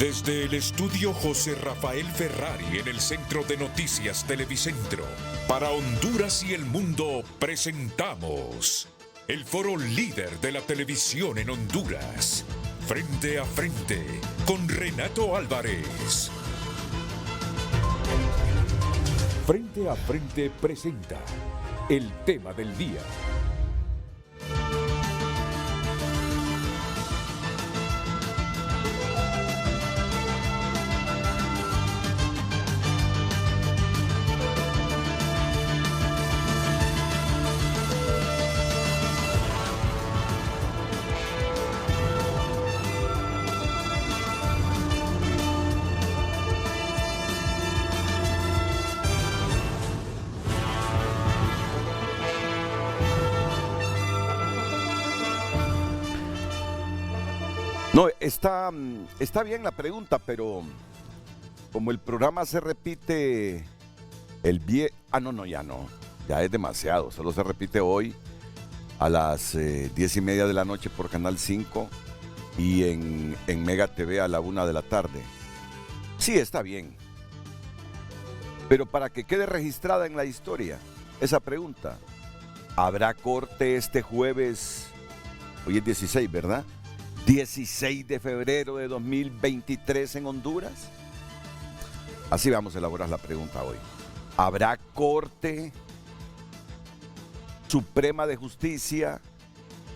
Desde el estudio José Rafael Ferrari en el Centro de Noticias Televicentro, para Honduras y el mundo presentamos el foro líder de la televisión en Honduras. Frente a frente con Renato Álvarez. Frente a frente presenta el tema del día. No, está bien la pregunta, pero como el programa se repite ya es demasiado, solo se repite hoy a las 10:30 de la noche por Canal 5 y en Mega TV a la 1 de la tarde. Sí, está bien, pero para que quede registrada en la historia esa pregunta, ¿habrá corte este jueves? Hoy es 16, ¿verdad? 16 de febrero de 2023 en Honduras. Así vamos a elaborar la pregunta hoy. ¿Habrá Corte Suprema de Justicia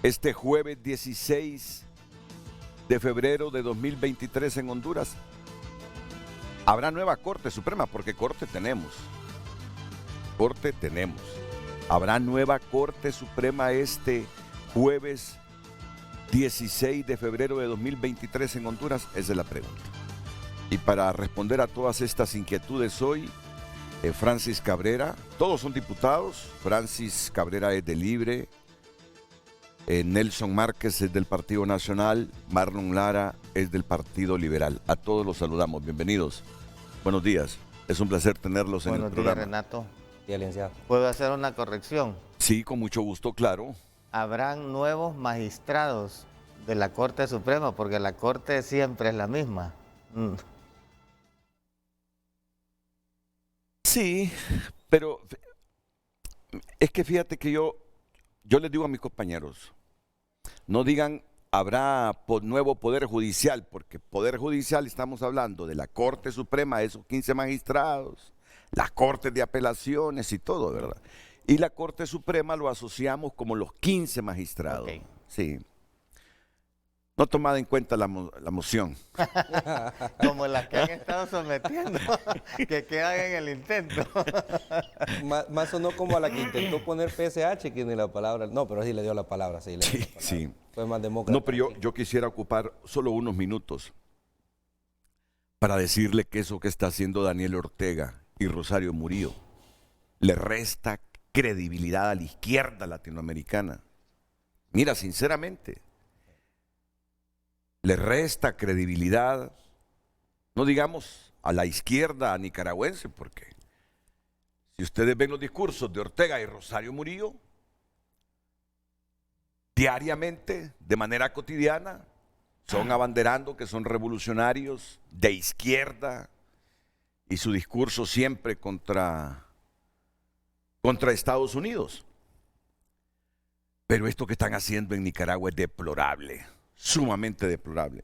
este jueves 16 de febrero de 2023 en Honduras? ¿Habrá nueva Corte Suprema? Porque Corte tenemos. Corte tenemos. ¿Habrá nueva Corte Suprema este jueves 16 de febrero de 2023 en Honduras? Esa es la pregunta. Y para responder a todas estas inquietudes hoy, Francis Cabrera, todos son diputados. Francis Cabrera es de Libre, Nelson Márquez es del Partido Nacional, Marlon Lara es del Partido Liberal. A todos los saludamos, bienvenidos. Buenos días, es un placer tenerlos en el programa. Buenos días, Renato. Sí, licenciado. ¿Puedo hacer una corrección? Sí, con mucho gusto, claro. Habrán nuevos magistrados de la Corte Suprema, porque la Corte siempre es la misma. Sí, pero es que fíjate que yo les digo a mis compañeros, no digan habrá nuevo Poder Judicial, porque Poder Judicial estamos hablando de la Corte Suprema, esos 15 magistrados, las Cortes de Apelaciones y todo, ¿verdad? Y la Corte Suprema lo asociamos como los 15 magistrados. Okay. Sí. No tomada en cuenta la moción. Como las que han estado sometiendo, que quedan en el intento. Más sonó como a la que intentó poner PSH que ni la palabra. No, pero sí le dio la palabra. Sí, sí. Fue más demócrata. No, pero yo quisiera ocupar solo unos minutos para decirle que eso que está haciendo Daniel Ortega y Rosario Murillo le resta credibilidad a la izquierda latinoamericana. Mira, sinceramente, le resta credibilidad, no digamos a la izquierda nicaragüense, porque si ustedes ven los discursos de Ortega y Rosario Murillo, diariamente, de manera cotidiana, son abanderando que son revolucionarios de izquierda y su discurso siempre contra Estados Unidos. Pero esto que están haciendo en Nicaragua es deplorable, sumamente deplorable.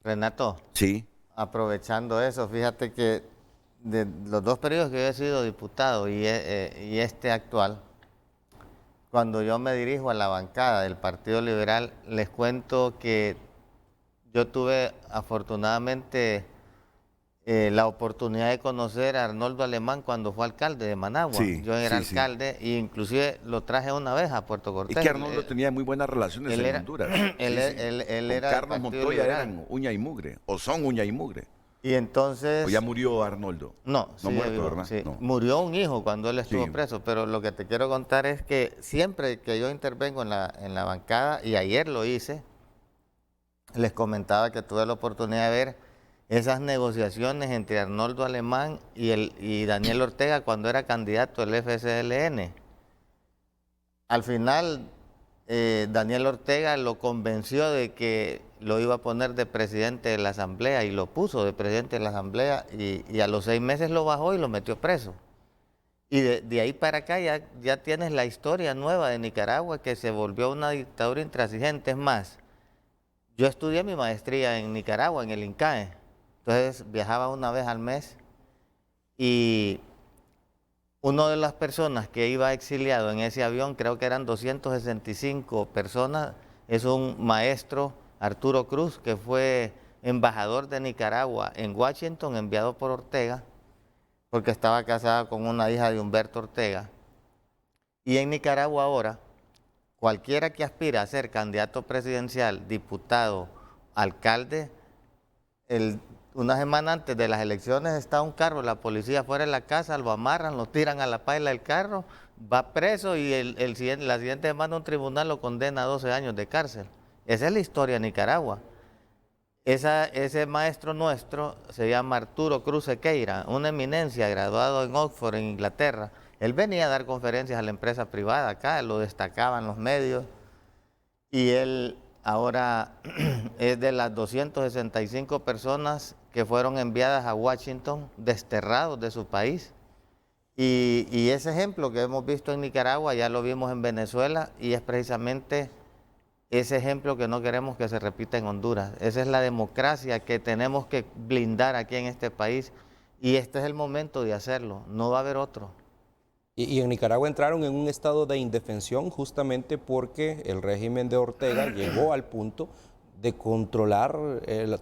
Renato, Sí. Aprovechando eso, fíjate que de los dos periodos que yo he sido diputado y este actual, cuando yo me dirijo a la bancada del Partido Liberal, les cuento que yo tuve afortunadamente la oportunidad de conocer a Arnoldo Alemán cuando fue alcalde de Managua. Sí, yo era sí, alcalde e inclusive lo traje una vez a Puerto Cortés. Es que Arnoldo tenía muy buenas relaciones en Honduras. Él era Carlos Montoya eran uña y mugre, o son uña y mugre. Y entonces... ¿O ya murió Arnoldo? No, no muerto, vivo, ¿verdad? Sí. No. Murió un hijo cuando él estuvo Sí. preso, pero lo que te quiero contar es que siempre que yo intervengo en la bancada, y ayer lo hice, les comentaba que tuve la oportunidad de ver esas negociaciones entre Arnoldo Alemán y Daniel Ortega cuando era candidato del FSLN. Al final, Daniel Ortega lo convenció de que lo iba a poner de presidente de la Asamblea y lo puso de presidente de la Asamblea y a los 6 meses lo bajó y lo metió preso. Y de ahí para acá ya tienes la historia nueva de Nicaragua que se volvió una dictadura intransigente. Es más, yo estudié mi maestría en Nicaragua, en el INCAE, entonces viajaba una vez al mes y una de las personas que iba exiliado en ese avión, creo que eran 265 personas, es un maestro, Arturo Cruz, que fue embajador de Nicaragua en Washington, enviado por Ortega, porque estaba casada con una hija de Humberto Ortega. Y en Nicaragua ahora, cualquiera que aspira a ser candidato presidencial, diputado, alcalde, una semana antes de las elecciones está un carro, la policía fuera de la casa, lo amarran, lo tiran a la paila del carro, va preso y la siguiente semana un tribunal lo condena a 12 años de cárcel. Esa es la historia de Nicaragua. Ese maestro nuestro se llama Arturo Cruz Sequeira, una eminencia, graduado en Oxford, en Inglaterra. Él venía a dar conferencias a la empresa privada acá, lo destacaban los medios, y él ahora es de las 265 personas que fueron enviadas a Washington, desterrados de su país. Y ese ejemplo que hemos visto en Nicaragua, ya lo vimos en Venezuela, y es precisamente ese ejemplo que no queremos que se repita en Honduras. Esa es la democracia que tenemos que blindar aquí en este país, y este es el momento de hacerlo, no va a haber otro. Y en Nicaragua entraron en un estado de indefensión justamente porque el régimen de Ortega llegó al punto de controlar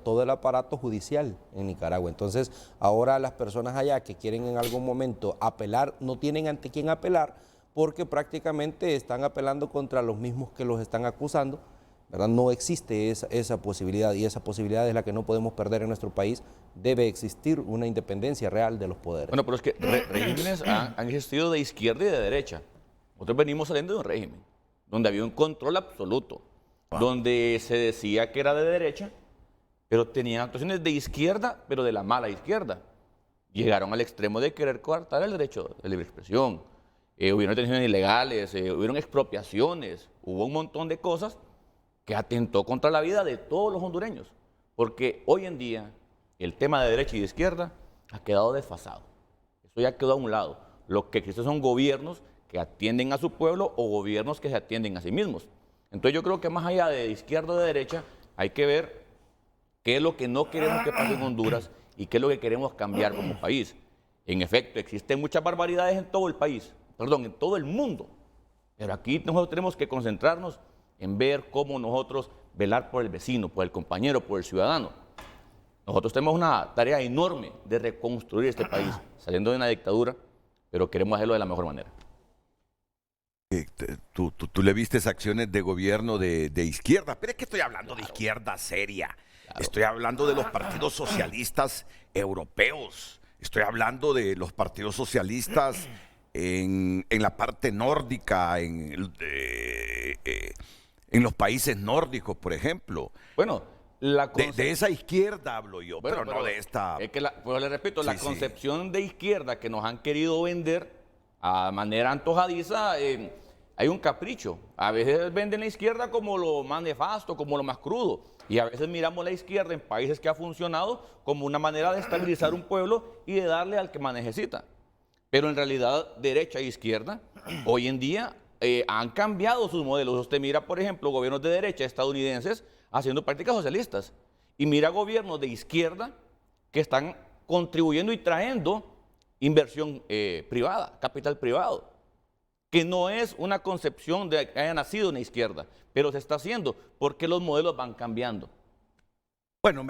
todo el aparato judicial en Nicaragua. Entonces, ahora las personas allá que quieren en algún momento apelar, no tienen ante quién apelar, porque prácticamente están apelando contra los mismos que los están acusando, ¿verdad? No existe esa posibilidad, y esa posibilidad es la que no podemos perder en nuestro país. Debe existir una independencia real de los poderes. Bueno, pero es que regímenes han existido de izquierda y de derecha. Nosotros venimos saliendo de un régimen donde había un control absoluto, donde se decía que era de derecha, pero tenían actuaciones de izquierda, pero de la mala izquierda. Llegaron al extremo de querer coartar el derecho de libre expresión. Hubieron detenciones ilegales, hubieron expropiaciones, hubo un montón de cosas que atentó contra la vida de todos los hondureños, porque hoy en día el tema de derecha y de izquierda ha quedado desfasado. Eso ya quedó a un lado. Lo que existen son gobiernos que atienden a su pueblo o gobiernos que se atienden a sí mismos. Entonces yo creo que más allá de izquierda o de derecha, hay que ver qué es lo que no queremos que pase en Honduras y qué es lo que queremos cambiar como país. En efecto, existen muchas barbaridades en todo el país, en todo el mundo. Pero aquí nosotros tenemos que concentrarnos en ver cómo nosotros velar por el vecino, por el compañero, por el ciudadano. Nosotros tenemos una tarea enorme de reconstruir este país, saliendo de una dictadura, pero queremos hacerlo de la mejor manera. Tú le vistes acciones de gobierno de izquierda, pero es que estoy hablando de izquierda seria. Estoy hablando de los partidos socialistas europeos. Estoy hablando de los partidos socialistas en la parte nórdica, en los países nórdicos, por ejemplo. Bueno, de esa izquierda hablo yo, bueno, pero no de esta. Es que pues le repito, Sí, la concepción de izquierda que nos han querido vender a manera antojadiza, hay un capricho. A veces venden la izquierda como lo más nefasto, como lo más crudo. Y a veces miramos la izquierda en países que ha funcionado como una manera de estabilizar un pueblo y de darle al que más necesita. Pero en realidad, derecha e izquierda, hoy en día han cambiado sus modelos. Usted mira, por ejemplo, gobiernos de derecha estadounidenses haciendo prácticas socialistas. Y mira gobiernos de izquierda que están contribuyendo y trayendo inversión privada, capital privado, que no es una concepción de que haya nacido en la izquierda, pero se está haciendo porque los modelos van cambiando. Bueno,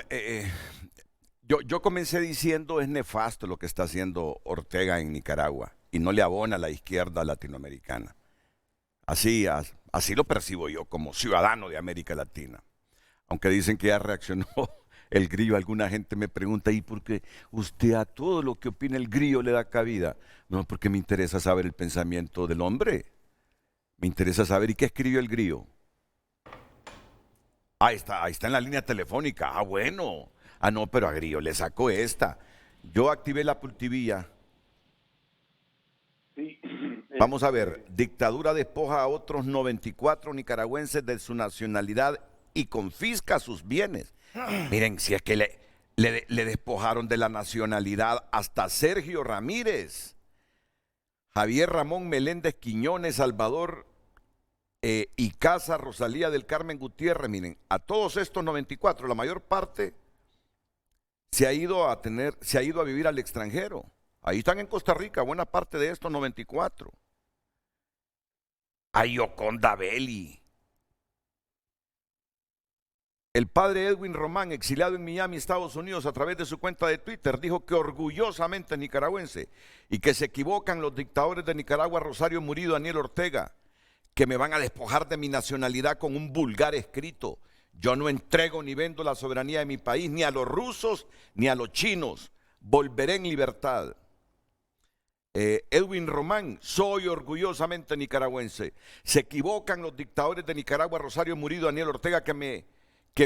yo comencé diciendo es nefasto lo que está haciendo Ortega en Nicaragua y no le abona a la izquierda latinoamericana. Así lo percibo yo como ciudadano de América Latina. Aunque dicen que ya reaccionó el Grillo, alguna gente me pregunta, ¿y por qué usted a todo lo que opina el Grillo le da cabida? No, porque me interesa saber el pensamiento del hombre. Me interesa saber, ¿y qué escribió el Grillo? Ahí está en la línea telefónica. Ah, bueno. Ah, no, pero a Grillo le sacó esta. Yo activé la pultivilla. Sí. Vamos a ver, dictadura despoja a otros 94 nicaragüenses de su nacionalidad y confisca sus bienes. Miren, si es que le despojaron de la nacionalidad hasta Sergio Ramírez, Javier Ramón Meléndez Quiñones, Salvador Icaza, Rosalía del Carmen Gutiérrez. Miren, a todos estos 94, la mayor parte se ha ido a vivir al extranjero. Ahí están en Costa Rica, buena parte de estos 94. A Yoconda Belli. El padre Edwin Román, exiliado en Miami, Estados Unidos, a través de su cuenta de Twitter, dijo que orgullosamente es nicaragüense y que se equivocan los dictadores de Nicaragua, Rosario Murillo, Daniel Ortega, que me van a despojar de mi nacionalidad con un vulgar escrito. Yo no entrego ni vendo la soberanía de mi país, ni a los rusos, ni a los chinos. Volveré en libertad. Edwin Román, soy orgullosamente nicaragüense. Se equivocan los dictadores de Nicaragua, Rosario Murillo, Daniel Ortega, que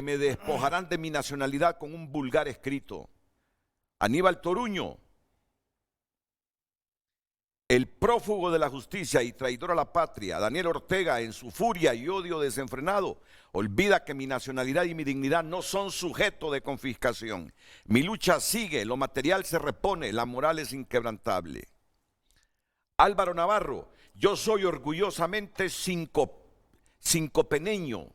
me despojarán de mi nacionalidad con un vulgar escrito. Aníbal Toruño, el prófugo de la justicia y traidor a la patria, Daniel Ortega, en su furia y odio desenfrenado, olvida que mi nacionalidad y mi dignidad no son sujeto de confiscación. Mi lucha sigue, lo material se repone, la moral es inquebrantable. Álvaro Navarro, yo soy orgullosamente cincopeneño,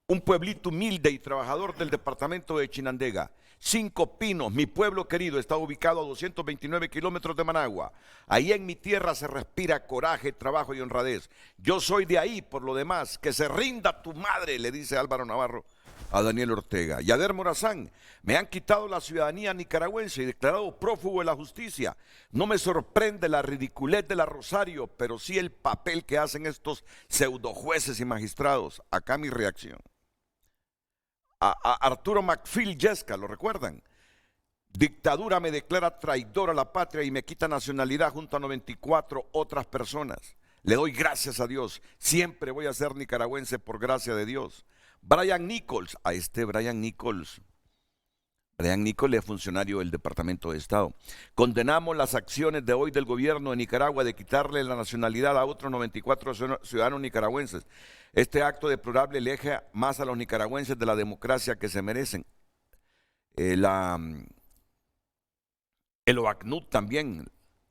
un pueblito humilde y trabajador del departamento de Chinandega. Cinco Pinos, mi pueblo querido, está ubicado a 229 kilómetros de Managua. Ahí en mi tierra se respira coraje, trabajo y honradez. Yo soy de ahí, por lo demás, que se rinda tu madre, le dice Álvaro Navarro a Daniel Ortega. Yader Morazán, me han quitado la ciudadanía nicaragüense y declarado prófugo de la justicia. No me sorprende la ridiculez de la Rosario, pero sí el papel que hacen estos pseudo jueces y magistrados. Acá mi reacción. A Arturo Macfield Yesca, ¿lo recuerdan? Dictadura me declara traidor a la patria y me quita nacionalidad junto a 94 otras personas. Le doy gracias a Dios. Siempre voy a ser nicaragüense por gracia de Dios. Brian Nichols, Brian Nichols es funcionario del Departamento de Estado. Condenamos las acciones de hoy del gobierno de Nicaragua de quitarle la nacionalidad a otros 94 ciudadanos nicaragüenses. Este acto deplorable aleja más a los nicaragüenses de la democracia que se merecen. El OACNUD también,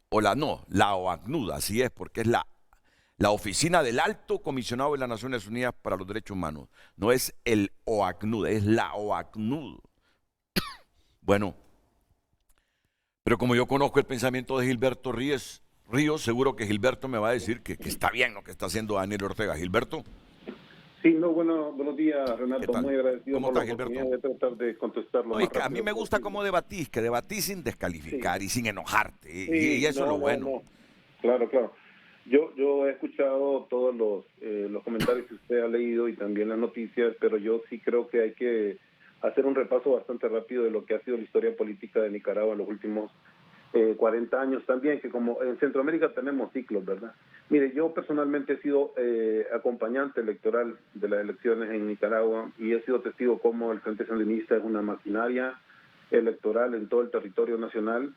la OACNUD, así es, porque es la Oficina del Alto Comisionado de las Naciones Unidas para los Derechos Humanos. No es el OACNUD, es la OACNUD. Bueno, pero como yo conozco el pensamiento de Gilberto Ríos, seguro que Gilberto me va a decir que está bien lo que está haciendo Daniel Ortega. Gilberto. Sí, buenos días, Renato. Muy agradecido ¿Cómo por estás, la oportunidad Gilberto? de tratar de contestarlo. A mí me gusta cómo debatís, que debatís sin descalificar y sin enojarte. Sí, y eso es lo bueno. Claro. Yo he escuchado todos los comentarios que usted ha leído y también las noticias, pero yo sí creo que hay que hacer un repaso bastante rápido de lo que ha sido la historia política de Nicaragua en los últimos 40 años también, que como en Centroamérica tenemos ciclos, ¿verdad? Mire, yo personalmente he sido acompañante electoral de las elecciones en Nicaragua y he sido testigo cómo el Frente Sandinista es una maquinaria electoral en todo el territorio nacional,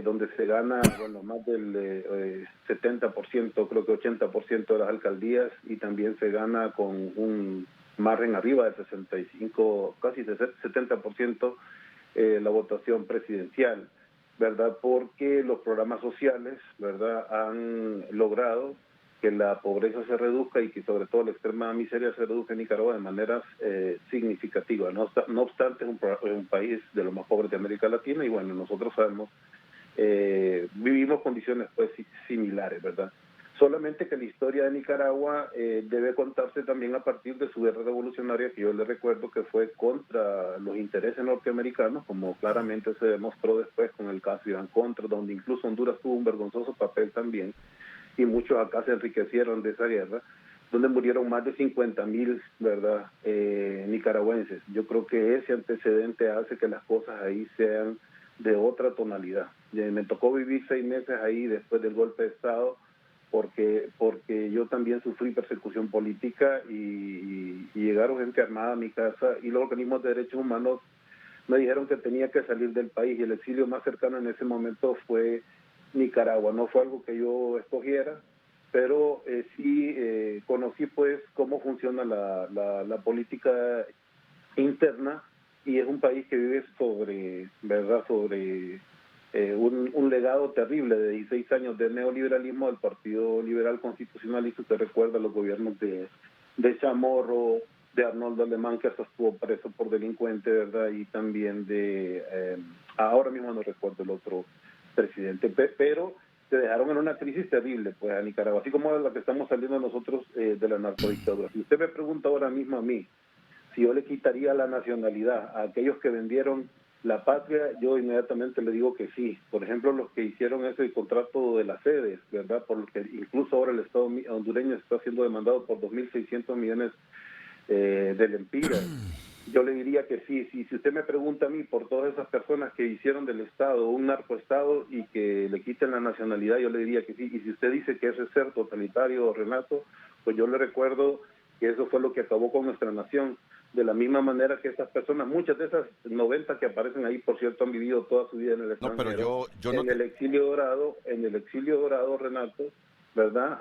donde se gana más del 70%, creo que 80% de las alcaldías, y también se gana con un margen arriba del 65, casi 70% la votación presidencial, ¿verdad? Porque los programas sociales, ¿verdad?, han logrado que la pobreza se reduzca y que sobre todo la extrema miseria se reduzca en Nicaragua de maneras significativas. No obstante, es un país de los más pobres de América Latina y bueno, nosotros sabemos, vivimos condiciones pues similares, ¿verdad? Solamente que la historia de Nicaragua debe contarse también a partir de su guerra revolucionaria, que yo le recuerdo que fue contra los intereses norteamericanos, como claramente se demostró después con el caso Iván Contra, donde incluso Honduras tuvo un vergonzoso papel también, y muchos acá se enriquecieron de esa guerra, donde murieron más de 50,000, ¿verdad?, nicaragüenses. Yo creo que ese antecedente hace que las cosas ahí sean de otra tonalidad. Me tocó vivir 6 meses ahí después del golpe de Estado, porque yo también sufrí persecución política y llegaron gente armada a mi casa y los organismos de derechos humanos me dijeron que tenía que salir del país y el exilio más cercano en ese momento fue Nicaragua. No fue algo que yo escogiera, pero sí conocí pues cómo funciona la política interna, y es un país que vive sobre, ¿verdad?, sobre un legado terrible de 16 años de neoliberalismo del Partido Liberal Constitucional. Y si usted recuerda los gobiernos de Chamorro, de Arnoldo Alemán, que hasta estuvo preso por delincuente, ¿verdad?, y también de, ahora mismo no recuerdo el otro presidente, pero se dejaron en una crisis terrible pues a Nicaragua, así como la que estamos saliendo nosotros de la narcodictadura. Si usted me pregunta ahora mismo a mí si yo le quitaría la nacionalidad a aquellos que vendieron la patria, yo inmediatamente le digo que sí. Por ejemplo, los que hicieron ese contrato de las sedes, ¿verdad?, por lo que incluso ahora el Estado hondureño está siendo demandado por 2.600 millones de lempiras. Yo le diría que sí. Si usted me pregunta a mí por todas esas personas que hicieron del Estado un narcoestado y que le quiten la nacionalidad, yo le diría que sí. Y si usted dice que eso es ser totalitario, Renato, pues yo le recuerdo que eso fue lo que acabó con nuestra nación. De la misma manera que esas personas, muchas de esas 90 que aparecen ahí, por cierto, han vivido toda su vida en el extranjero. No, pero yo no en el exilio dorado, Renato, ¿verdad?,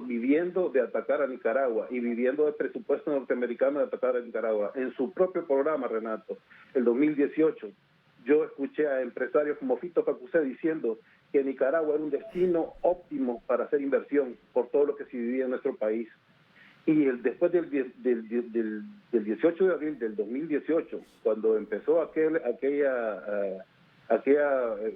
viviendo de atacar a Nicaragua y viviendo del presupuesto norteamericano de atacar a Nicaragua. En su propio programa, Renato, el 2018, yo escuché a empresarios como Fito Facusé diciendo que Nicaragua era un destino óptimo para hacer inversión por todo lo que se vivía en nuestro país. Y después del 18 de abril del 2018, cuando empezó aquella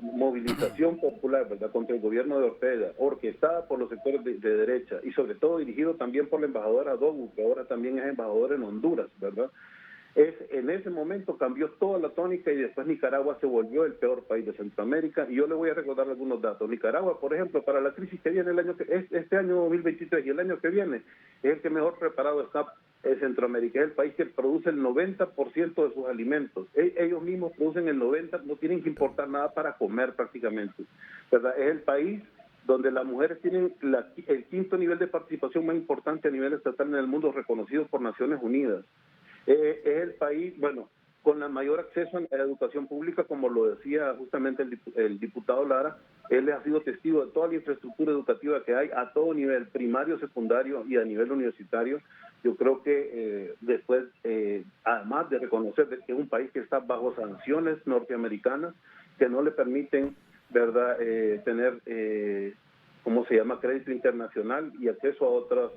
movilización popular, ¿verdad?, contra el gobierno de Ortega, orquestada por los sectores de derecha y sobre todo dirigido también por la embajadora Dogu, que ahora también es embajadora en Honduras, ¿verdad? En ese momento cambió toda la tónica y después Nicaragua se volvió el peor país de Centroamérica. Y yo le voy a recordar algunos datos. Nicaragua, por ejemplo, para la crisis que viene este año 2023 y el año que viene, es el que mejor preparado está en Centroamérica. Es el país que produce el 90% de sus alimentos. Ellos mismos producen el 90%, no tienen que importar nada para comer prácticamente, ¿verdad? Es el país donde las mujeres tienen el quinto nivel de participación más importante a nivel estatal en el mundo, reconocido por Naciones Unidas. Es el país, bueno, con el mayor acceso a la educación pública, como lo decía justamente el diputado Lara. Él ha sido testigo de toda la infraestructura educativa que hay a todo nivel, primario, secundario y a nivel universitario. Yo creo que después, además de reconocer que es un país que está bajo sanciones norteamericanas que no le permiten, ¿verdad?, tener, ¿cómo se llama?, crédito internacional y acceso a otras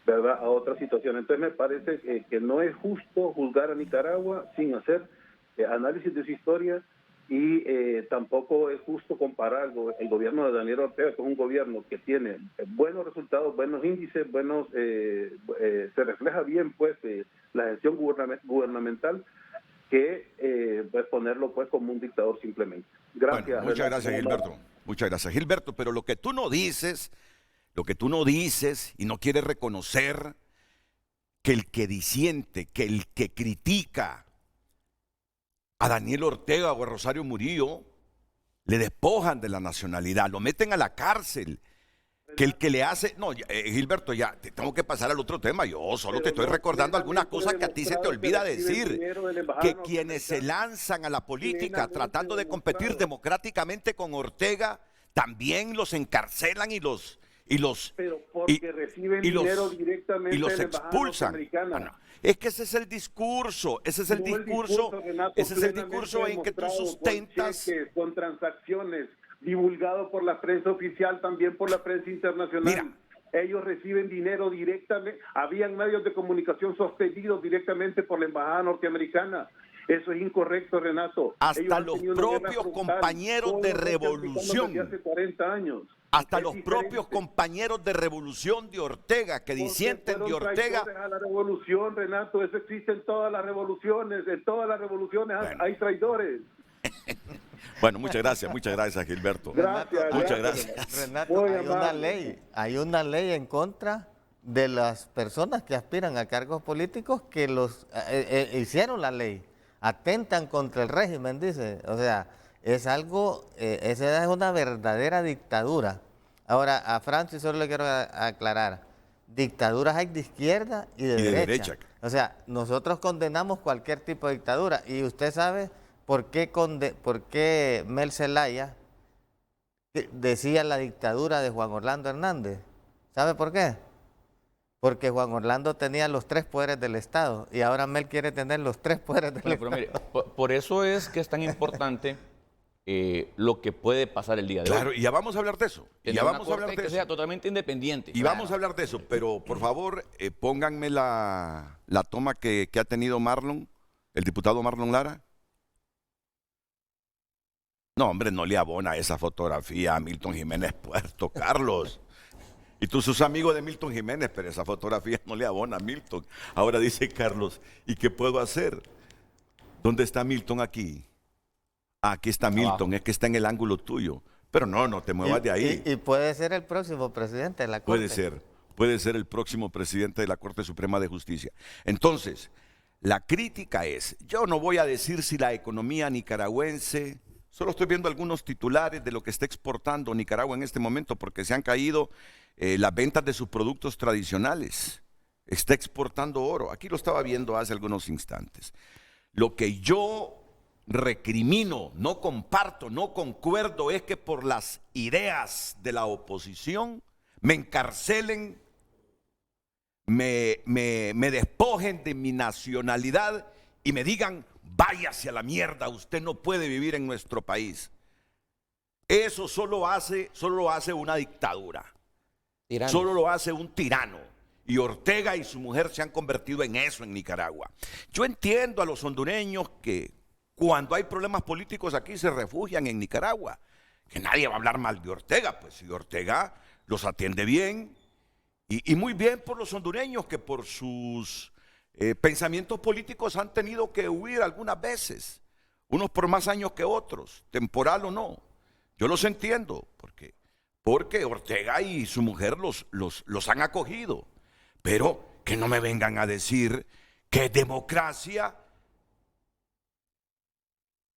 ¿verdad?, a otra situación. Entonces me parece que no es justo juzgar a Nicaragua sin hacer análisis de su historia, y tampoco es justo comparar el gobierno de Daniel Ortega, que es un gobierno que tiene buenos resultados, buenos índices, se refleja bien pues la gestión gubernamental, que pues ponerlo pues como un dictador simplemente. Gracias. Bueno, muchas gracias, Gilberto. Muchas gracias, Gilberto. Pero lo que tú no dices y no quieres reconocer que el que disiente, que el que critica a Daniel Ortega o a Rosario Murillo, le despojan de la nacionalidad, lo meten a la cárcel. Que el que le hace... No, Gilberto, ya te tengo que pasar al otro tema. Yo solo te estoy recordando algunas cosas que a ti se te olvida decir. Que quienes se lanzan a la política tratando de competir democráticamente con Ortega, también los encarcelan y los reciben dinero directamente y los de la embajada expulsan. norteamericana. Es que ese es el discurso, Renato, ese es el discurso en que tú sustentas. Con cheques, con transacciones, divulgado por la prensa oficial, también por la prensa internacional. Mira, ellos reciben dinero directamente. Habían medios de comunicación sostenidos directamente por la embajada norteamericana. Eso es incorrecto, Renato. Hasta los propios compañeros de revolución. Desde hace 40 años. Hasta los propios compañeros de revolución de Ortega, que disienten de Ortega. A la revolución, Renato, eso existe en todas las revoluciones. En todas las revoluciones hay traidores. Bueno, muchas gracias, Gilberto. Gracias. Muchas gracias. Renato, hay una ley en contra de las personas que aspiran a cargos políticos que hicieron la ley, atentan contra el régimen, dice. O sea, es algo, esa es una verdadera dictadura. Ahora, a Francis solo le quiero aclarar, dictaduras hay de izquierda y de derecha. O sea, nosotros condenamos cualquier tipo de dictadura, y usted sabe por qué Mel Zelaya, que decía la dictadura de Juan Orlando Hernández. ¿Sabe por qué? Porque Juan Orlando tenía los 3 poderes del Estado y ahora Mel quiere tener los 3 poderes del Bueno, pero Estado. mire, por eso es que es tan importante lo que puede pasar el día de Claro, hoy. y ya vamos a hablar de eso. Y Tener ya una vamos a hablar corte de que eso. sea totalmente independiente. Y vamos a hablar de eso, pero por favor, pónganme la toma que ha tenido Marlon, el diputado Marlon Lara. No, hombre, no le abona esa fotografía a Milton Jiménez Puerto, Carlos. Y tú sos amigo de Milton Jiménez, pero esa fotografía no le abona a Milton. Ahora dice Carlos, ¿y qué puedo hacer? ¿Dónde está Milton aquí? Ah, aquí está Milton, Abajo. es que está en el ángulo tuyo. Pero no te muevas de ahí. Y puede ser el próximo presidente de la Corte. Puede ser el próximo presidente de la Corte Suprema de Justicia. Entonces, la crítica es, yo no voy a decir si la economía nicaragüense, solo estoy viendo algunos titulares de lo que está exportando Nicaragua en este momento, porque se han caído las ventas de sus productos tradicionales. Está exportando oro. Aquí lo estaba viendo hace algunos instantes. Lo que yo recrimino, no comparto, no concuerdo, es que por las ideas de la oposición me encarcelen, me despojen de mi nacionalidad y me digan, váyase a la mierda, usted no puede vivir en nuestro país. Eso solo lo hace una dictadura. Tirano. Solo lo hace un tirano. Y Ortega y su mujer se han convertido en eso en Nicaragua. Yo entiendo a los hondureños que cuando hay problemas políticos aquí se refugian en Nicaragua. Que nadie va a hablar mal de Ortega, pues si Ortega los atiende bien. Y muy bien por los hondureños que por sus pensamientos políticos han tenido que huir algunas veces. Unos por más años que otros, temporal o no. Yo los entiendo, porque Ortega y su mujer los han acogido. Pero que no me vengan a decir que democracia,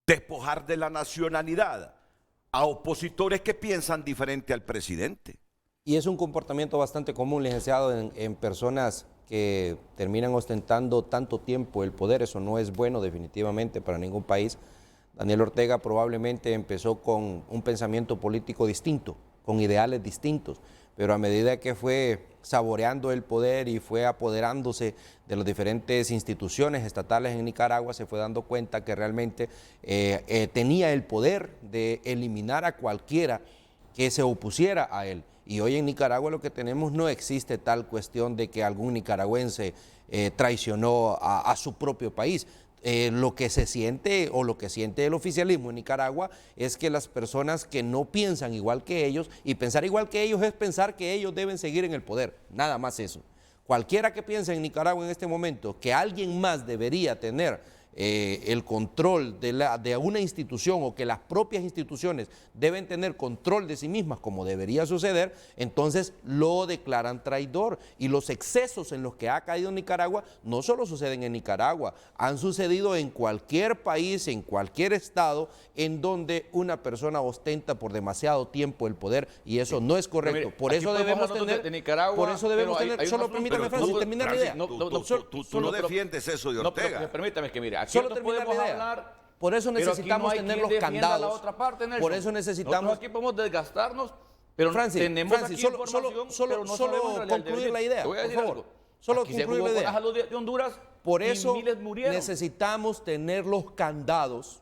despojar de la nacionalidad a opositores que piensan diferente al presidente. Y es un comportamiento bastante común, licenciado, en personas que terminan ostentando tanto tiempo el poder. Eso no es bueno definitivamente para ningún país. Daniel Ortega probablemente empezó con un pensamiento político distinto, con ideales distintos, pero a medida que fue saboreando el poder y fue apoderándose de las diferentes instituciones estatales en Nicaragua, se fue dando cuenta que realmente tenía el poder de eliminar a cualquiera que se opusiera a él. Y hoy en Nicaragua lo que tenemos, no existe tal cuestión de que algún nicaragüense traicionó a su propio país. Lo que se siente o lo que siente el oficialismo en Nicaragua es que las personas que no piensan igual que ellos, y pensar igual que ellos es pensar que ellos deben seguir en el poder, nada más eso. Cualquiera que piense en Nicaragua en este momento que alguien más debería tener el control de una institución, o que las propias instituciones deben tener control de sí mismas, como debería suceder, entonces lo declaran traidor. Y los excesos en los que ha caído Nicaragua no solo suceden en Nicaragua, han sucedido en cualquier país, en cualquier estado en donde una persona ostenta por demasiado tiempo el poder, y eso no es correcto. Mire, Por aquí eso podemos debemos hablar tener, de Nicaragua, por eso debemos pero hay tener, un solo asunto, permítame, pero Francis, no, terminar la idea. Tú no defiendes eso de No, Ortega. pero permítame que mire, aquí Solo nosotros terminar la podemos idea. hablar, Por eso pero aquí necesitamos no hay tener quien los defienda candados. la otra parte, Nelson. Por eso necesitamos. Nosotros aquí podemos desgastarnos, pero Francis, tenemos Francis, aquí solo información, pero no sabemos en realidad el concluir deber. la idea, Te voy a por decir favor. algo. Solo Aquí se concluir jugó la con idea. la salud de Honduras Por y eso miles murieron. necesitamos tener los candados.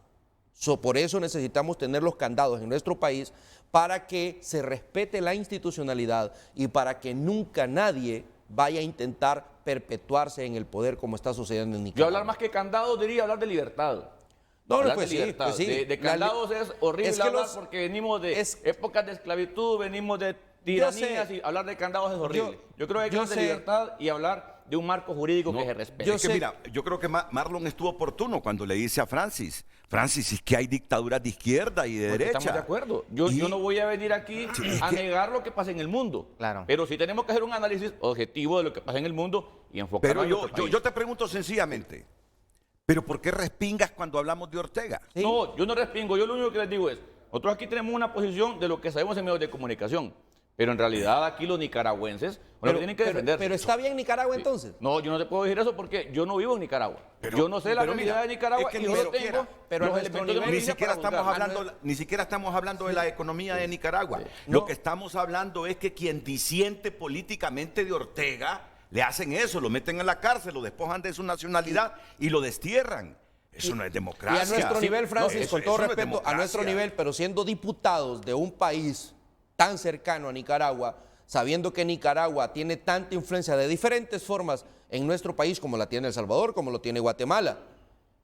Por eso necesitamos tener los candados en nuestro país, para que se respete la institucionalidad y para que nunca nadie vaya a intentar perpetuarse en el poder como está sucediendo en Nicaragua. Yo hablar más que candados diría hablar de libertad. No, Hablar pues de sí, libertad. pues sí. De candados es horrible es que hablar los- porque venimos de es- épocas de esclavitud, venimos de tiranías, sé. y hablar de candados es horrible. Yo creo que hay que yo hablar de sé. libertad y hablar de un marco jurídico que se respete. Es que mira, yo creo que Marlon estuvo oportuno cuando le dice a Francis, es que hay dictaduras de izquierda y de Porque derecha. estamos de acuerdo. Yo no voy a venir aquí a negar lo que pasa en el mundo. Claro. Pero sí tenemos que hacer un análisis objetivo de lo que pasa en el mundo y enfocarlo Pero en nuestro país. yo te pregunto sencillamente, ¿pero por qué respingas cuando hablamos de Ortega? Sí. No, yo no respingo. Yo lo único que les digo es, nosotros aquí tenemos una posición de lo que sabemos en medios de comunicación. Pero en realidad aquí los nicaragüenses son los que tienen que defenderse. Pero está bien Nicaragua entonces. No, yo no te puedo decir eso porque yo no vivo en Nicaragua. Yo no sé la realidad de Nicaragua es que y yo no tengo pero los a nuestro elementos de nivel Ni noticia siquiera, para estamos juzgar. hablando, ni siquiera estamos hablando de la economía de Nicaragua. No. Lo que estamos hablando es que quien disiente políticamente de Ortega, le hacen eso, lo meten en la cárcel, lo despojan de su nacionalidad y lo destierran. Eso no es democracia. Y a nuestro nivel, Francis, No, con todo eso no es respeto, a nuestro democracia. nivel, pero siendo diputados de un país tan cercano a Nicaragua, sabiendo que Nicaragua tiene tanta influencia de diferentes formas en nuestro país, como la tiene El Salvador, como lo tiene Guatemala,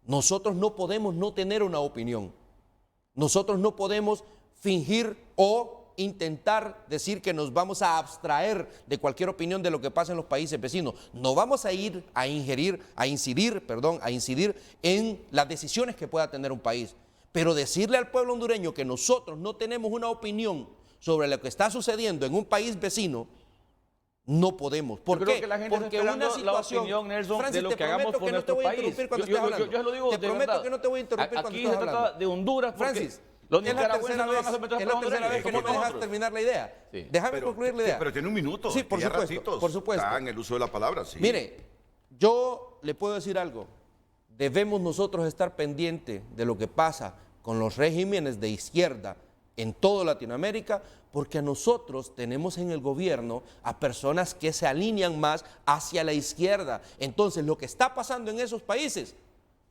nosotros no podemos no tener una opinión. Nosotros no podemos fingir o intentar decir que nos vamos a abstraer de cualquier opinión de lo que pasa en los países vecinos. No vamos a ir a incidir en las decisiones que pueda tener un país. Pero decirle al pueblo hondureño que nosotros no tenemos una opinión sobre lo que está sucediendo en un país vecino, no podemos. ¿Por Yo creo qué? que la gente está esperando la opinión, Nelson, Francis, de lo te que hagamos prometo por que no te nuestro voy a país. interrumpir cuando Yo estés hablando. lo digo Te de prometo verdad. que no te voy a interrumpir cuando Aquí estés se hablando. trata de Honduras porque Francis, los es la nicaragüenses tercera no van a vez, someter a es la los tercera vez hondureños que no como me dejas nosotros. terminar la idea. Sí. Déjame concluir la idea. Pero tiene un minuto. Sí, por ya supuesto, ratitos por supuesto. está en el uso de la palabra, sí. Mire, yo le puedo decir algo. Debemos nosotros estar pendientes de lo que pasa con los regímenes de izquierda en toda Latinoamérica, porque nosotros tenemos en el gobierno a personas que se alinean más hacia la izquierda. Entonces, lo que está pasando en esos países,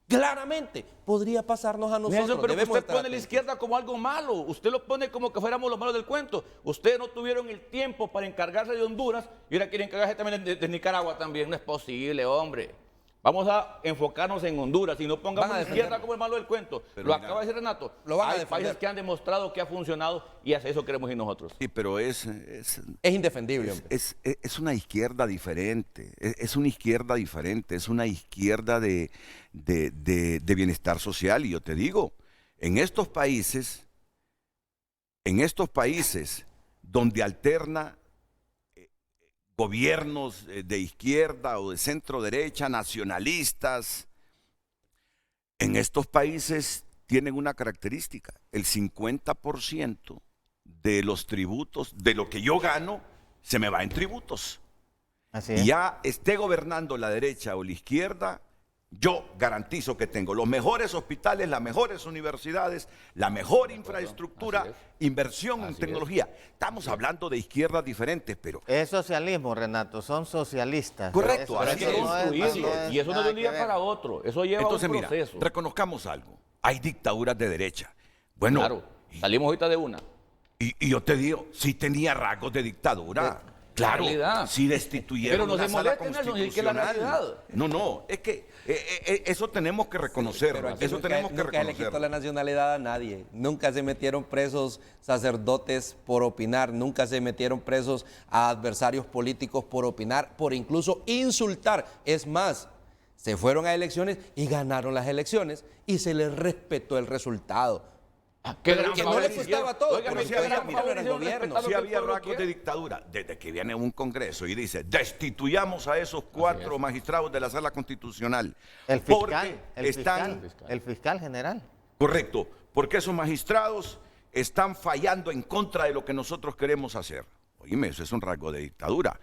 claramente podría pasarnos a nosotros. Nelson, pero Debemos usted estar pone a la atentos. izquierda como algo malo. Usted lo pone como que fuéramos los malos del cuento. Ustedes no tuvieron el tiempo para encargarse de Honduras y ahora quieren encargarse también de Nicaragua también. No es posible, hombre. Vamos a enfocarnos en Honduras y no pongamos Van a a la izquierda defenderlo. como el malo del cuento. Pero Lo mira, acaba de decir Renato. lo van a Hay defender. países que han demostrado que ha funcionado y hacia eso queremos ir nosotros. Sí, pero es Es indefendible, hombre. es una izquierda diferente, es una izquierda diferente, es una izquierda de bienestar social. Y yo te digo, en estos países donde alterna gobiernos de izquierda o de centro derecha, nacionalistas, en estos países tienen una característica: el 50% de los tributos, de lo que yo gano, se me va en tributos. Así Y es. ya esté gobernando la derecha o la izquierda, yo garantizo que tengo los mejores hospitales, las mejores universidades, la mejor infraestructura, Así es. inversión en Así tecnología. Estamos hablando de izquierdas diferentes, pero Es socialismo, Renato, son socialistas. Correcto, Pero hay así que es, construirlo. Y eso no es de un día para otro. otro. Eso lleva entonces un mira, proceso. reconozcamos algo. Hay dictaduras de derecha. Bueno, Claro. Salimos ahorita de una. y yo te digo, sí tenía rasgos de dictadura. Claro, realidad. sí destituyeron Pero no una se sala molesten, Nelson, es que es la constitucional. realidad. No, es que eso tenemos que reconocerlo. Pero aquí Eso nunca, tenemos que nunca le quitó reconocerlo. la nacionalidad a nadie. Nunca se metieron presos sacerdotes por opinar. Nunca se metieron presos a adversarios políticos por opinar, por incluso insultar. Es más, se fueron a elecciones y ganaron las elecciones y se les respetó el resultado. Que que no les gustaba todo, pero sí había, mira, era el gobierno. Sí había rasgos de dictadura. Desde que viene un congreso y dice, destituyamos a esos 4 magistrados de la sala constitucional. El porque fiscal, están, el fiscal general. correcto, porque esos magistrados están fallando en contra de lo que nosotros queremos hacer. Oíme, eso es un rasgo de dictadura.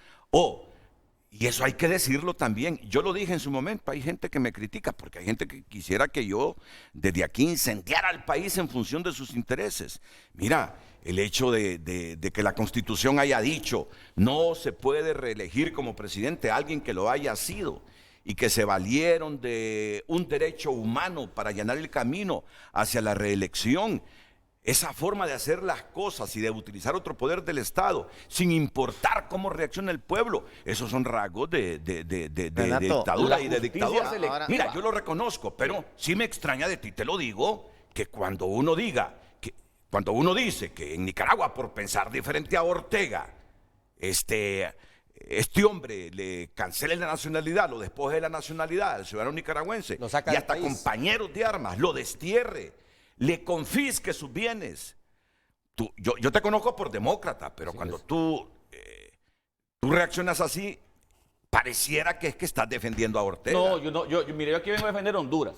Y eso hay que decirlo también. Yo lo dije en su momento, hay gente que me critica porque hay gente que quisiera que yo desde aquí incendiara al país en función de sus intereses. Mira, el hecho de que la Constitución haya dicho no se puede reelegir como presidente a alguien que lo haya sido y que se valieron de un derecho humano para allanar el camino hacia la reelección. Esa forma de hacer las cosas y de utilizar otro poder del Estado sin importar cómo reacciona el pueblo, esos son rasgos de Renato, dictadura la y de justicia dictadura. selectiva. Mira, yo lo reconozco, pero sí me extraña de ti, te lo digo, que cuando uno dice que en Nicaragua, por pensar diferente a Ortega, este hombre le cancele la nacionalidad, lo despoje de la nacionalidad al ciudadano nicaragüense Lo saca y del hasta país. compañeros de armas, lo destierre, le confisque sus bienes. Yo te conozco por demócrata, pero cuando tú reaccionas así, pareciera que es que estás defendiendo a Ortega. No, mire, yo aquí vengo a defender Honduras.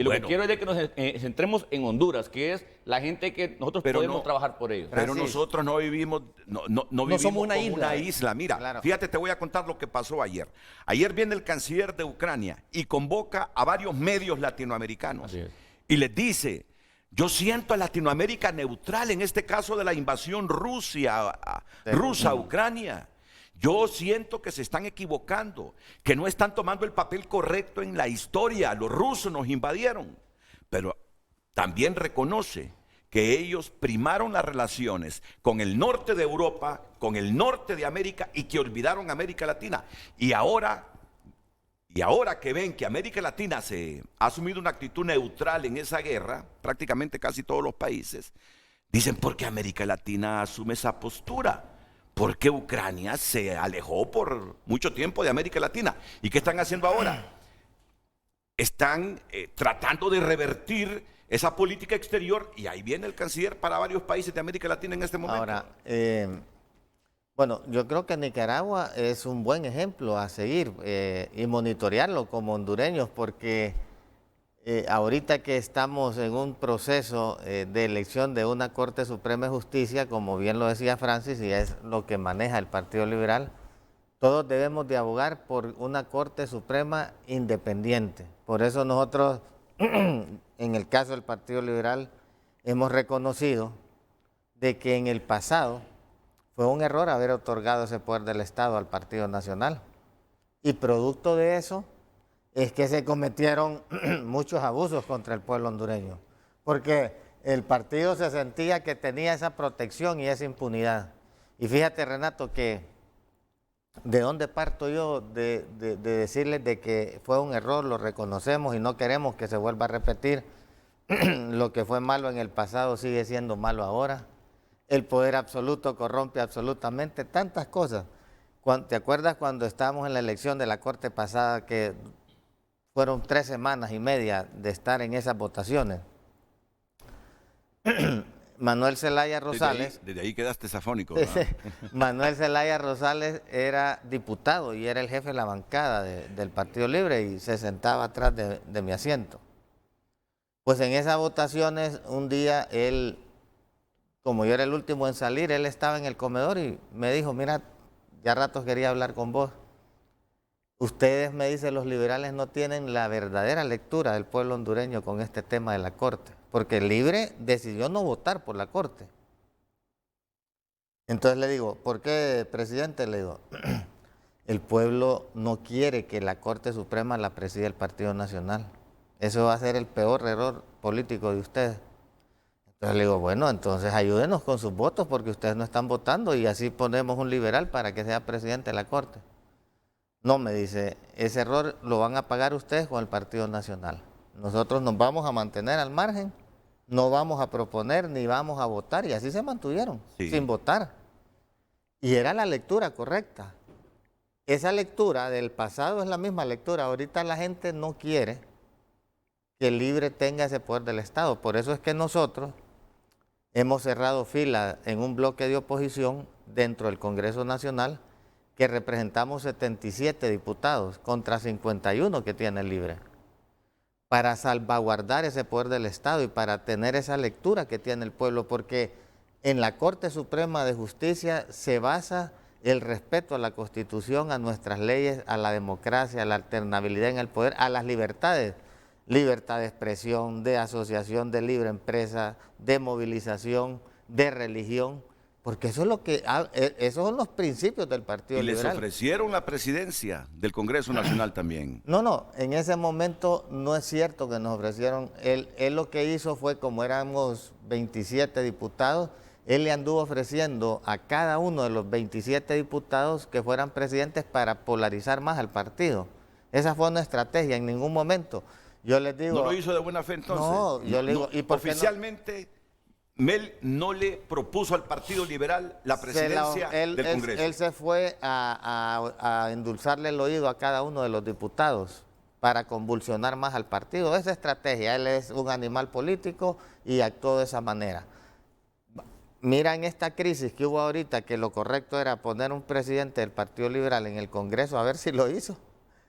Y lo Bueno. que quiero es de que nos centremos en Honduras, que es la gente que nosotros Pero podemos no- trabajar por ellos. Pero Francis. nosotros no vivimos, no vivimos somos una como isla. una isla. Mira, Claro. fíjate, te voy a contar lo que pasó ayer. Ayer viene el canciller de Ucrania y convoca a varios medios latinoamericanos. Así es. Y les dice, yo siento a Latinoamérica neutral en este caso de la invasión rusa a Ucrania. Yo siento que se están equivocando, que no están tomando el papel correcto en la historia. Los rusos nos invadieron. Pero también reconoce que ellos primaron las relaciones con el norte de Europa, con el norte de América y que olvidaron América Latina. Y ahora que ven que América Latina ha asumido una actitud neutral en esa guerra, prácticamente casi todos los países, dicen, ¿por qué América Latina asume esa postura? Porque Ucrania se alejó por mucho tiempo de América Latina. ¿Y qué están haciendo ahora? Están tratando de revertir esa política exterior y ahí viene el canciller para varios países de América Latina en este momento. Ahora, bueno, yo creo que Nicaragua es un buen ejemplo a seguir y monitorearlo como hondureños, porque ahorita que estamos en un proceso de elección de una Corte Suprema de Justicia, como bien lo decía Francis, y es lo que maneja el Partido Liberal, todos debemos de abogar por una Corte Suprema independiente. Por eso nosotros, en el caso del Partido Liberal, hemos reconocido de que en el pasado fue un error haber otorgado ese poder del Estado al Partido Nacional. Y producto de eso es que se cometieron muchos abusos contra el pueblo hondureño. Porque el partido se sentía que tenía esa protección y esa impunidad. Y fíjate, Renato, que ¿de dónde parto yo de decirles de que fue un error, lo reconocemos y no queremos que se vuelva a repetir? Lo que fue malo en el pasado sigue siendo malo ahora. El poder absoluto corrompe absolutamente tantas cosas. ¿Te acuerdas cuando estábamos en la elección de la Corte pasada que fueron 3 semanas y media de estar en esas votaciones? Manuel Zelaya Rosales... Desde ahí quedaste safónico, ¿verdad? Manuel Zelaya Rosales era diputado y era el jefe de la bancada del Partido Libre y se sentaba atrás de mi asiento. Pues en esas votaciones, un día él, como yo era el último en salir, él estaba en el comedor y me dijo, mira, ya ratos quería hablar con vos. Ustedes, me dice, los liberales no tienen la verdadera lectura del pueblo hondureño con este tema de la Corte, porque el Libre decidió no votar por la Corte. Entonces le digo, ¿por qué, presidente? Le digo, el pueblo no quiere que la Corte Suprema la presida el Partido Nacional. Eso va a ser el peor error político de ustedes. Entonces le digo, bueno, entonces ayúdenos con sus votos porque ustedes no están votando y así ponemos un liberal para que sea presidente de la Corte. No, me dice, ese error lo van a pagar ustedes con el Partido Nacional. Nosotros nos vamos a mantener al margen, no vamos a proponer ni vamos a votar y así se mantuvieron, sin votar. Y era la lectura correcta. Esa lectura del pasado es la misma lectura. Ahorita la gente no quiere que el Libre tenga ese poder del Estado. Por eso es que nosotros hemos cerrado fila en un bloque de oposición dentro del Congreso Nacional que representamos 77 diputados contra 51 que tiene el Libre, para salvaguardar ese poder del Estado y para tener esa lectura que tiene el pueblo, porque en la Corte Suprema de Justicia se basa el respeto a la Constitución, a nuestras leyes, a la democracia, a la alternabilidad en el poder, a las libertades. Libertad de expresión, de asociación, de libre empresa, de movilización, de religión, porque eso es lo que esos son los principios del Partido Liberal. Y les ofrecieron la presidencia del Congreso Nacional también. No, en ese momento no es cierto que nos ofrecieron. Él lo que hizo fue, como éramos 27 diputados, él le anduvo ofreciendo a cada uno de los 27 diputados que fueran presidentes para polarizar más al partido. Esa fue una estrategia, en ningún momento. Yo les digo... ¿No lo hizo de buena fe entonces? No, yo le digo... ¿y por qué no? Oficialmente, Mel no le propuso al Partido Liberal la presidencia del Congreso. Él se fue a endulzarle el oído a cada uno de los diputados para convulsionar más al partido. Esa estrategia, él es un animal político y actuó de esa manera. Mira, en esta crisis que hubo ahorita, que lo correcto era poner un presidente del Partido Liberal en el Congreso, a ver si lo hizo.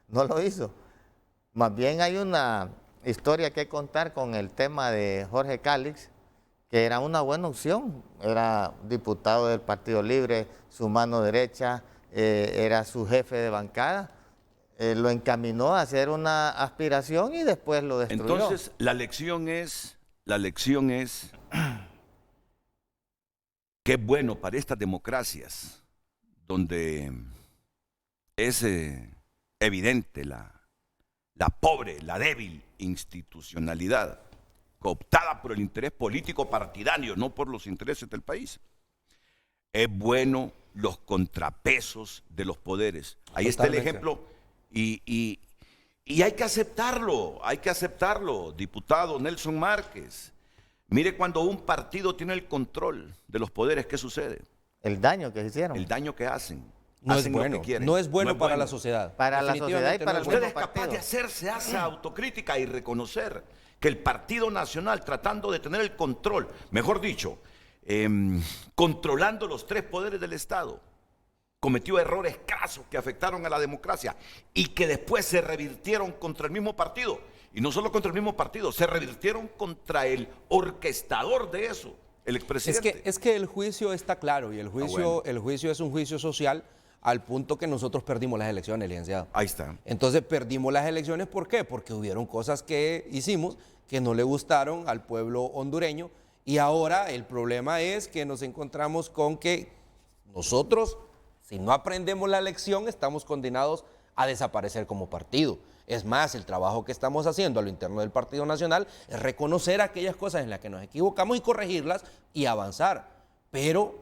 No lo hizo. Más bien hay una historia que contar con el tema de Jorge Cálix, que era una buena opción, era diputado del Partido Libre, su mano derecha, era su jefe de bancada, lo encaminó a hacer una aspiración y después lo destruyó. Entonces, la lección es que es bueno para estas democracias donde es evidente la pobre, la débil institucionalidad cooptada por el interés político partidario, no por los intereses del país. Es bueno los contrapesos de los poderes. Ahí está el ejemplo y hay que aceptarlo, diputado Nelson Márquez. Mire, cuando un partido tiene el control de los poderes, ¿qué sucede? El daño que hicieron. El daño que hacen. No hacen es bueno, lo que quieren. no es bueno para la sociedad. Para la sociedad y para el Usted mismo es capaz partido. de hacerse esa autocrítica y reconocer que el Partido Nacional, tratando de tener el control, mejor dicho, controlando los tres poderes del Estado, cometió errores crasos que afectaron a la democracia y que después se revirtieron contra el mismo partido. Y no solo contra el mismo partido, se revirtieron contra el orquestador de eso, el expresidente. Es que el juicio está claro y el juicio es un juicio social al punto que nosotros perdimos las elecciones, licenciado. Ahí está. Entonces perdimos las elecciones, ¿por qué? Porque hubieron cosas que hicimos que no le gustaron al pueblo hondureño y ahora el problema es que nos encontramos con que nosotros, si no aprendemos la lección, estamos condenados a desaparecer como partido. Es más, el trabajo que estamos haciendo a lo interno del Partido Nacional es reconocer aquellas cosas en las que nos equivocamos y corregirlas y avanzar. Pero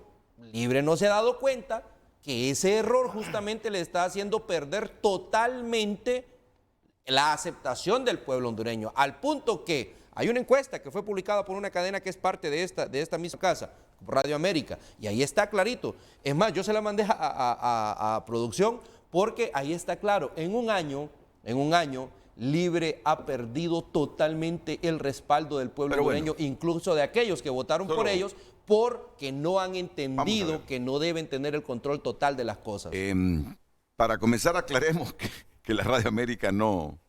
Libre no se ha dado cuenta que ese error justamente le está haciendo perder totalmente la aceptación del pueblo hondureño, al punto que hay una encuesta que fue publicada por una cadena que es parte de esta misma casa, Radio América, y ahí está clarito. Es más, yo se la mandé a producción porque ahí está claro, en un año, Libre ha perdido totalmente el respaldo del pueblo hondureño, incluso de aquellos que votaron por ellos, porque no han entendido que no deben tener el control total de las cosas. Para comenzar, aclaremos que la Radio América no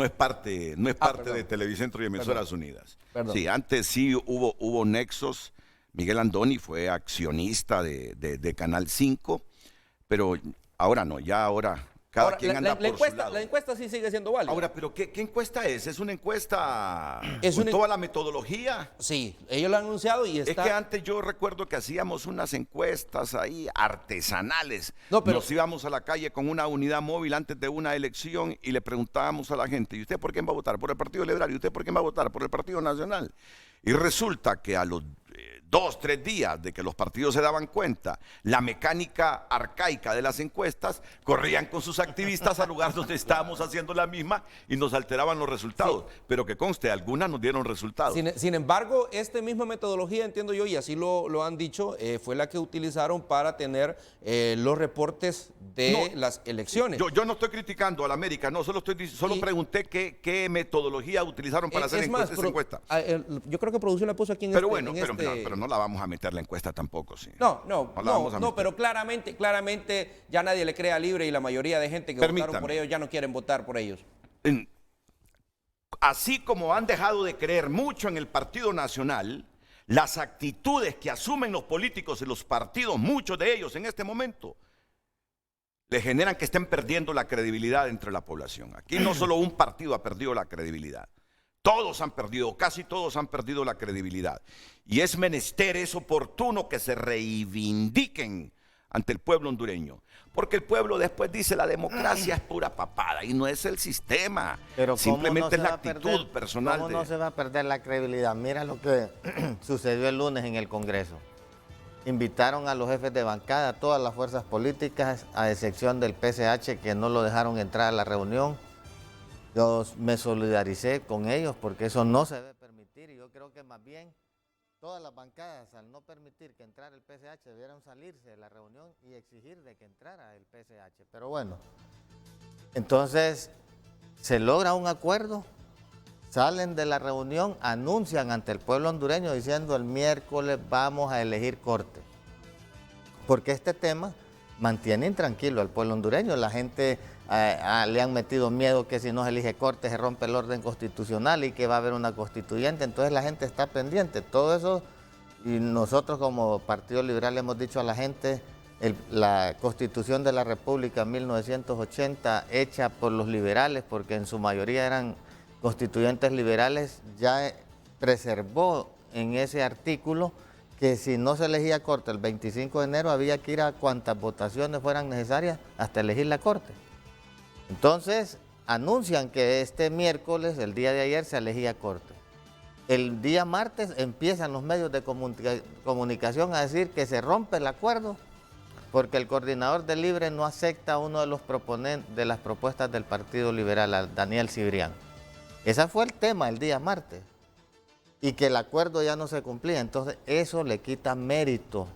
es parte de Televicentro y Emisoras Unidas. Perdón. Sí, antes sí hubo nexos. Miguel Andoni fue accionista de Canal 5, pero ahora no, ya ahora cada quien anda por su lado. La encuesta sí sigue siendo válida. Ahora, pero ¿qué encuesta es? ¿Es una encuesta Es con una- toda la metodología? Sí, ellos lo han anunciado y está... Es que antes yo recuerdo que hacíamos unas encuestas ahí artesanales. No, pero- Nos íbamos a la calle con una unidad móvil antes de una elección y le preguntábamos a la gente, ¿y usted por quién va a votar? ¿Por el Partido Liberal? ¿Y usted por quién va a votar? ¿Por el Partido Nacional? Y resulta que a los 2, 3 días de que los partidos se daban cuenta, la mecánica arcaica de las encuestas, corrían con sus activistas al lugar donde estábamos haciendo la misma y nos alteraban los resultados. Sí. Pero que conste, algunas nos dieron resultados. Sin embargo, esta misma metodología, entiendo yo, y así lo han dicho, fue la que utilizaron para tener los reportes de las elecciones. Yo no estoy criticando a la América, no, solo pregunté qué metodología utilizaron para hacer esa encuesta. Yo creo que producción la puso aquí en pero no la vamos a meter la encuesta tampoco, sí. No, pero claramente ya nadie le cree a Libre y la mayoría de gente que votaron por ellos ya no quieren votar por ellos. Así como han dejado de creer mucho en el Partido Nacional, las actitudes que asumen los políticos y los partidos, muchos de ellos en este momento, le generan que estén perdiendo la credibilidad entre la población. Aquí no solo un partido ha perdido la credibilidad. Todos han perdido, casi todos han perdido la credibilidad. Y es menester, es oportuno que se reivindiquen ante el pueblo hondureño. Porque el pueblo después dice la democracia es pura papada y no es el sistema. Pero simplemente es la actitud personal. ¿Cómo no se va a perder la credibilidad? Mira lo que sucedió el lunes en el Congreso. Invitaron a los jefes de bancada, a todas las fuerzas políticas, a excepción del PCH, que no lo dejaron entrar a la reunión. Yo me solidaricé con ellos porque eso no se debe permitir y yo creo que más bien todas las bancadas, al no permitir que entrara el PCH, debieran salirse de la reunión y exigir de que entrara el PCH. Pero bueno, entonces se logra un acuerdo, salen de la reunión, anuncian ante el pueblo hondureño diciendo el miércoles vamos a elegir corte. Porque este tema mantiene intranquilo al pueblo hondureño. La gente le han metido miedo que si no se elige corte se rompe el orden constitucional y que va a haber una constituyente, entonces la gente está pendiente. Todo eso, y nosotros como Partido Liberal hemos dicho a la gente, la Constitución de la República 1980, hecha por los liberales, porque en su mayoría eran constituyentes liberales, ya preservó en ese artículo que si no se elegía corte el 25 de enero había que ir a cuantas votaciones fueran necesarias hasta elegir la corte. Entonces, anuncian que este miércoles, el día de ayer, se elegía corte. El día martes empiezan los medios de comunicación a decir que se rompe el acuerdo porque el coordinador de Libre no acepta uno de los proponentes de las propuestas del Partido Liberal, a Daniel Cibrián. Ese fue el tema el día martes. Y que el acuerdo ya no se cumplía. Entonces, eso le quita mérito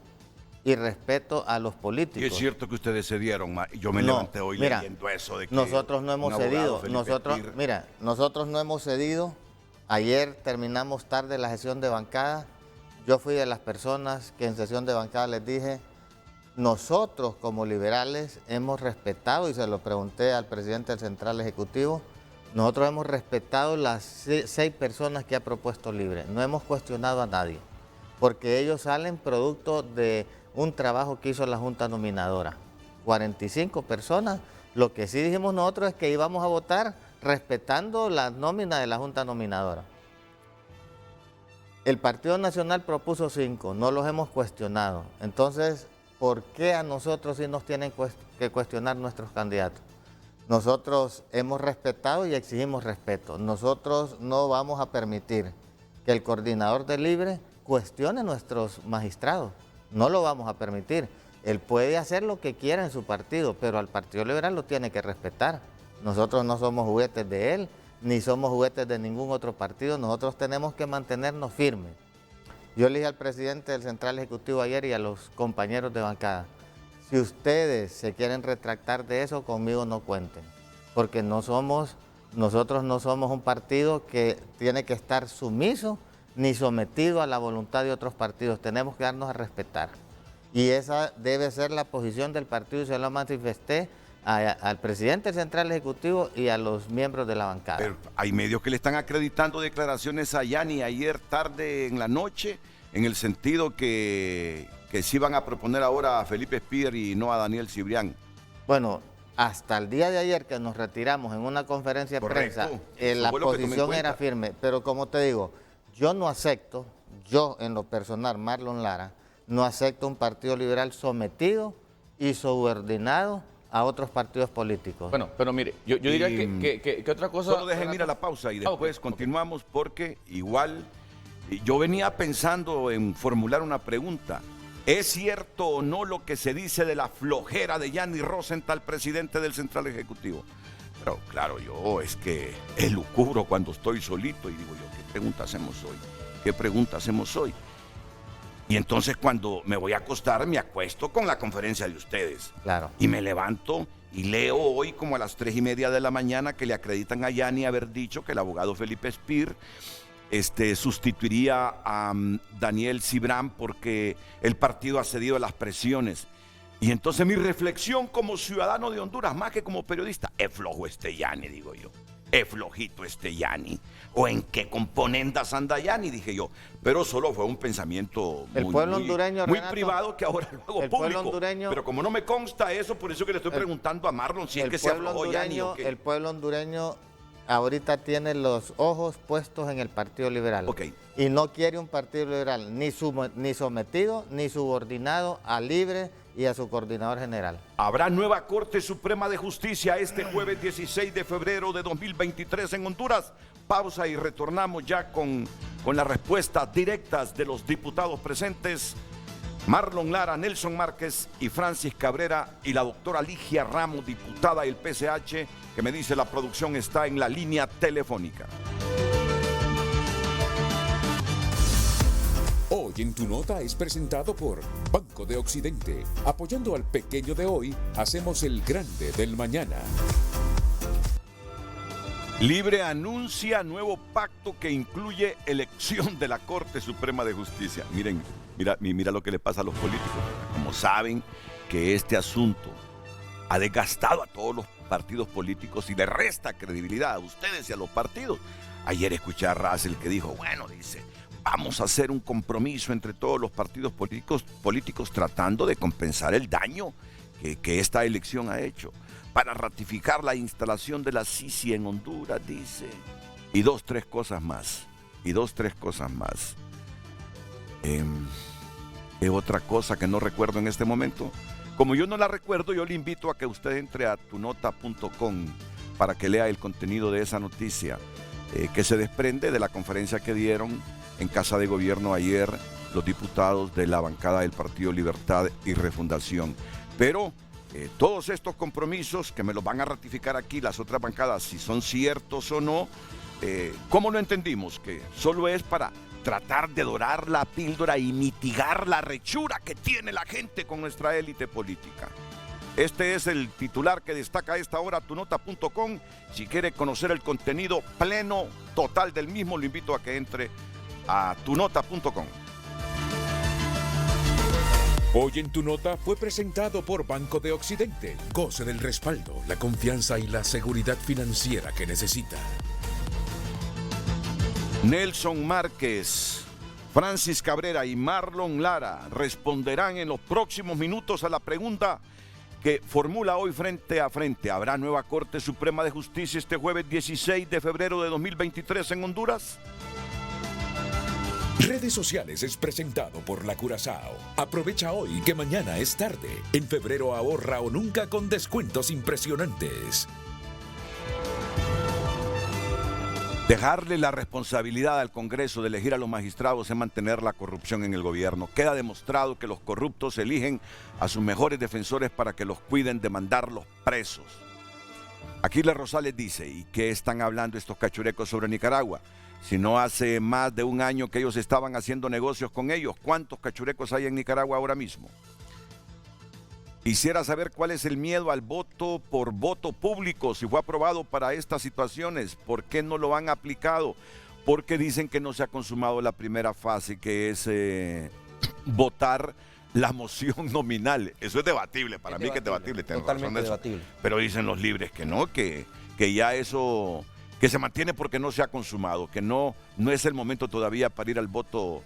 y respeto a los políticos. Y es cierto que ustedes cedieron, yo me levanté hoy leyendo eso de que nosotros no hemos cedido, nosotros no hemos cedido. Ayer terminamos tarde la sesión de bancada. Yo fui de las personas que en sesión de bancada les dije, nosotros como liberales hemos respetado, y se lo pregunté al presidente del Central Ejecutivo, nosotros hemos respetado las 6 personas que ha propuesto Libre, no hemos cuestionado a nadie, porque ellos salen producto de un trabajo que hizo la Junta Nominadora. 45 personas, lo que sí dijimos nosotros es que íbamos a votar respetando la nómina de la Junta Nominadora. El Partido Nacional propuso 5, no los hemos cuestionado. Entonces, ¿por qué a nosotros sí nos tienen que cuestionar nuestros candidatos? Nosotros hemos respetado y exigimos respeto. Nosotros no vamos a permitir que el coordinador de Libre cuestione a nuestros magistrados. No lo vamos a permitir. Él puede hacer lo que quiera en su partido, pero al Partido Liberal lo tiene que respetar. Nosotros no somos juguetes de él, ni somos juguetes de ningún otro partido. Nosotros tenemos que mantenernos firmes. Yo le dije al presidente del Central Ejecutivo ayer y a los compañeros de bancada, si ustedes se quieren retractar de eso, conmigo no cuenten, porque nosotros no somos un partido que tiene que estar sumiso ni sometido a la voluntad de otros partidos. Tenemos que darnos a respetar. Y esa debe ser la posición del partido, y se lo manifesté al presidente del Central Ejecutivo y a los miembros de la bancada. Pero hay medios que le están acreditando declaraciones a Yani ayer tarde en la noche, en el sentido que sí van a proponer ahora a Felipe Spier y no a Daniel Cibrián. Bueno, hasta el día de ayer que nos retiramos en una conferencia de prensa, la posición era firme, pero como te digo, yo no acepto, yo en lo personal, Marlon Lara, no acepto un partido liberal sometido y subordinado a otros partidos políticos. Bueno, pero mire, yo diría que otra cosa... Solo dejen ir a la pausa y después continuamos porque igual yo venía pensando en formular una pregunta. ¿Es cierto o no lo que se dice de la flojera de Yani Rosenthal, presidente del Central Ejecutivo? Pero claro, yo es que elucubro cuando estoy solito y digo yo, ¿qué pregunta hacemos hoy? ¿Qué pregunta hacemos hoy? Y entonces cuando me voy a acostar, me acuesto con la conferencia de ustedes. Claro. Y me levanto y leo hoy como a las 3:30 de la mañana que le acreditan a Yani haber dicho que el abogado Felipe Spier sustituiría a Daniel Cibrián porque el partido ha cedido a las presiones. Y entonces mi reflexión como ciudadano de Honduras, más que como periodista, es flojo este Yani, digo yo. Es flojito este Yani. ¿O en qué componendas anda Yani? Dije yo. Pero solo fue un pensamiento muy privado que ahora lo hago público. Pero como no me consta eso, por eso que le estoy preguntando a Marlon si es que se aflojó Yani o qué. El pueblo hondureño ahorita tiene los ojos puestos en el Partido Liberal. Okay. Y no quiere un Partido Liberal ni sometido ni subordinado a Libre y a su coordinador general. Habrá nueva Corte Suprema de Justicia este jueves 16 de febrero de 2023 en Honduras. Pausa y retornamos ya con las respuestas directas de los diputados presentes. Marlon Lara, Nelson Márquez y Francis Cabrera y la doctora Ligia Ramos, diputada del PCH, que me dice la producción está en la línea telefónica. Hoy en Tu Nota es presentado por Banco de Occidente. Apoyando al pequeño de hoy, hacemos el grande del mañana. Libre anuncia nuevo pacto que incluye elección de la Corte Suprema de Justicia. Miren, mira lo que le pasa a los políticos. Como saben que este asunto ha desgastado a todos los partidos políticos y le resta credibilidad a ustedes y a los partidos. Ayer escuché a Russell que dijo, bueno, dice, vamos a hacer un compromiso entre todos los partidos políticos tratando de compensar el daño que esta elección ha hecho, para ratificar la instalación de la Sisi en Honduras, dice, y dos, tres cosas más. Es otra cosa que no recuerdo en este momento. Como yo no la recuerdo, yo le invito a que usted entre a tunota.com para que lea el contenido de esa noticia que se desprende de la conferencia que dieron en Casa de Gobierno ayer los diputados de la bancada del Partido Libertad y Refundación. Pero todos estos compromisos que me los van a ratificar aquí las otras bancadas, si son ciertos o no, ¿cómo lo entendimos? Que solo es para tratar de dorar la píldora y mitigar la rechura que tiene la gente con nuestra élite política. Este es el titular que destaca a esta hora tunota.com. Si quiere conocer el contenido pleno, total del mismo, lo invito a que entre a tunota.com. Hoy en Tu Nota fue presentado por Banco de Occidente. Goce del respaldo, la confianza y la seguridad financiera que necesita. Nelson Márquez, Francis Cabrera y Marlon Lara responderán en los próximos minutos a la pregunta que formula hoy Frente a Frente. ¿Habrá nueva Corte Suprema de Justicia este jueves 16 de febrero de 2023 en Honduras? Redes Sociales es presentado por La Curazao. Aprovecha hoy que mañana es tarde. En febrero ahorra o nunca con descuentos impresionantes. Dejarle la responsabilidad al Congreso de elegir a los magistrados es mantener la corrupción en el gobierno. Queda demostrado que los corruptos eligen a sus mejores defensores para que los cuiden de mandarlos presos. Aquiles Rosales dice, ¿y qué están hablando estos cachurecos sobre Nicaragua? Si no hace más de un año que ellos estaban haciendo negocios con ellos, ¿cuántos cachurecos hay en Nicaragua ahora mismo? Quisiera saber cuál es el miedo al voto por voto público, si fue aprobado para estas situaciones, ¿por qué no lo han aplicado? Porque dicen que no se ha consumado la primera fase, que es votar la moción nominal. Eso es debatible, para mí que es debatible. Totalmente debatible. Pero dicen los libres que no, que ya eso, que se mantiene porque no se ha consumado, que no es el momento todavía para ir al voto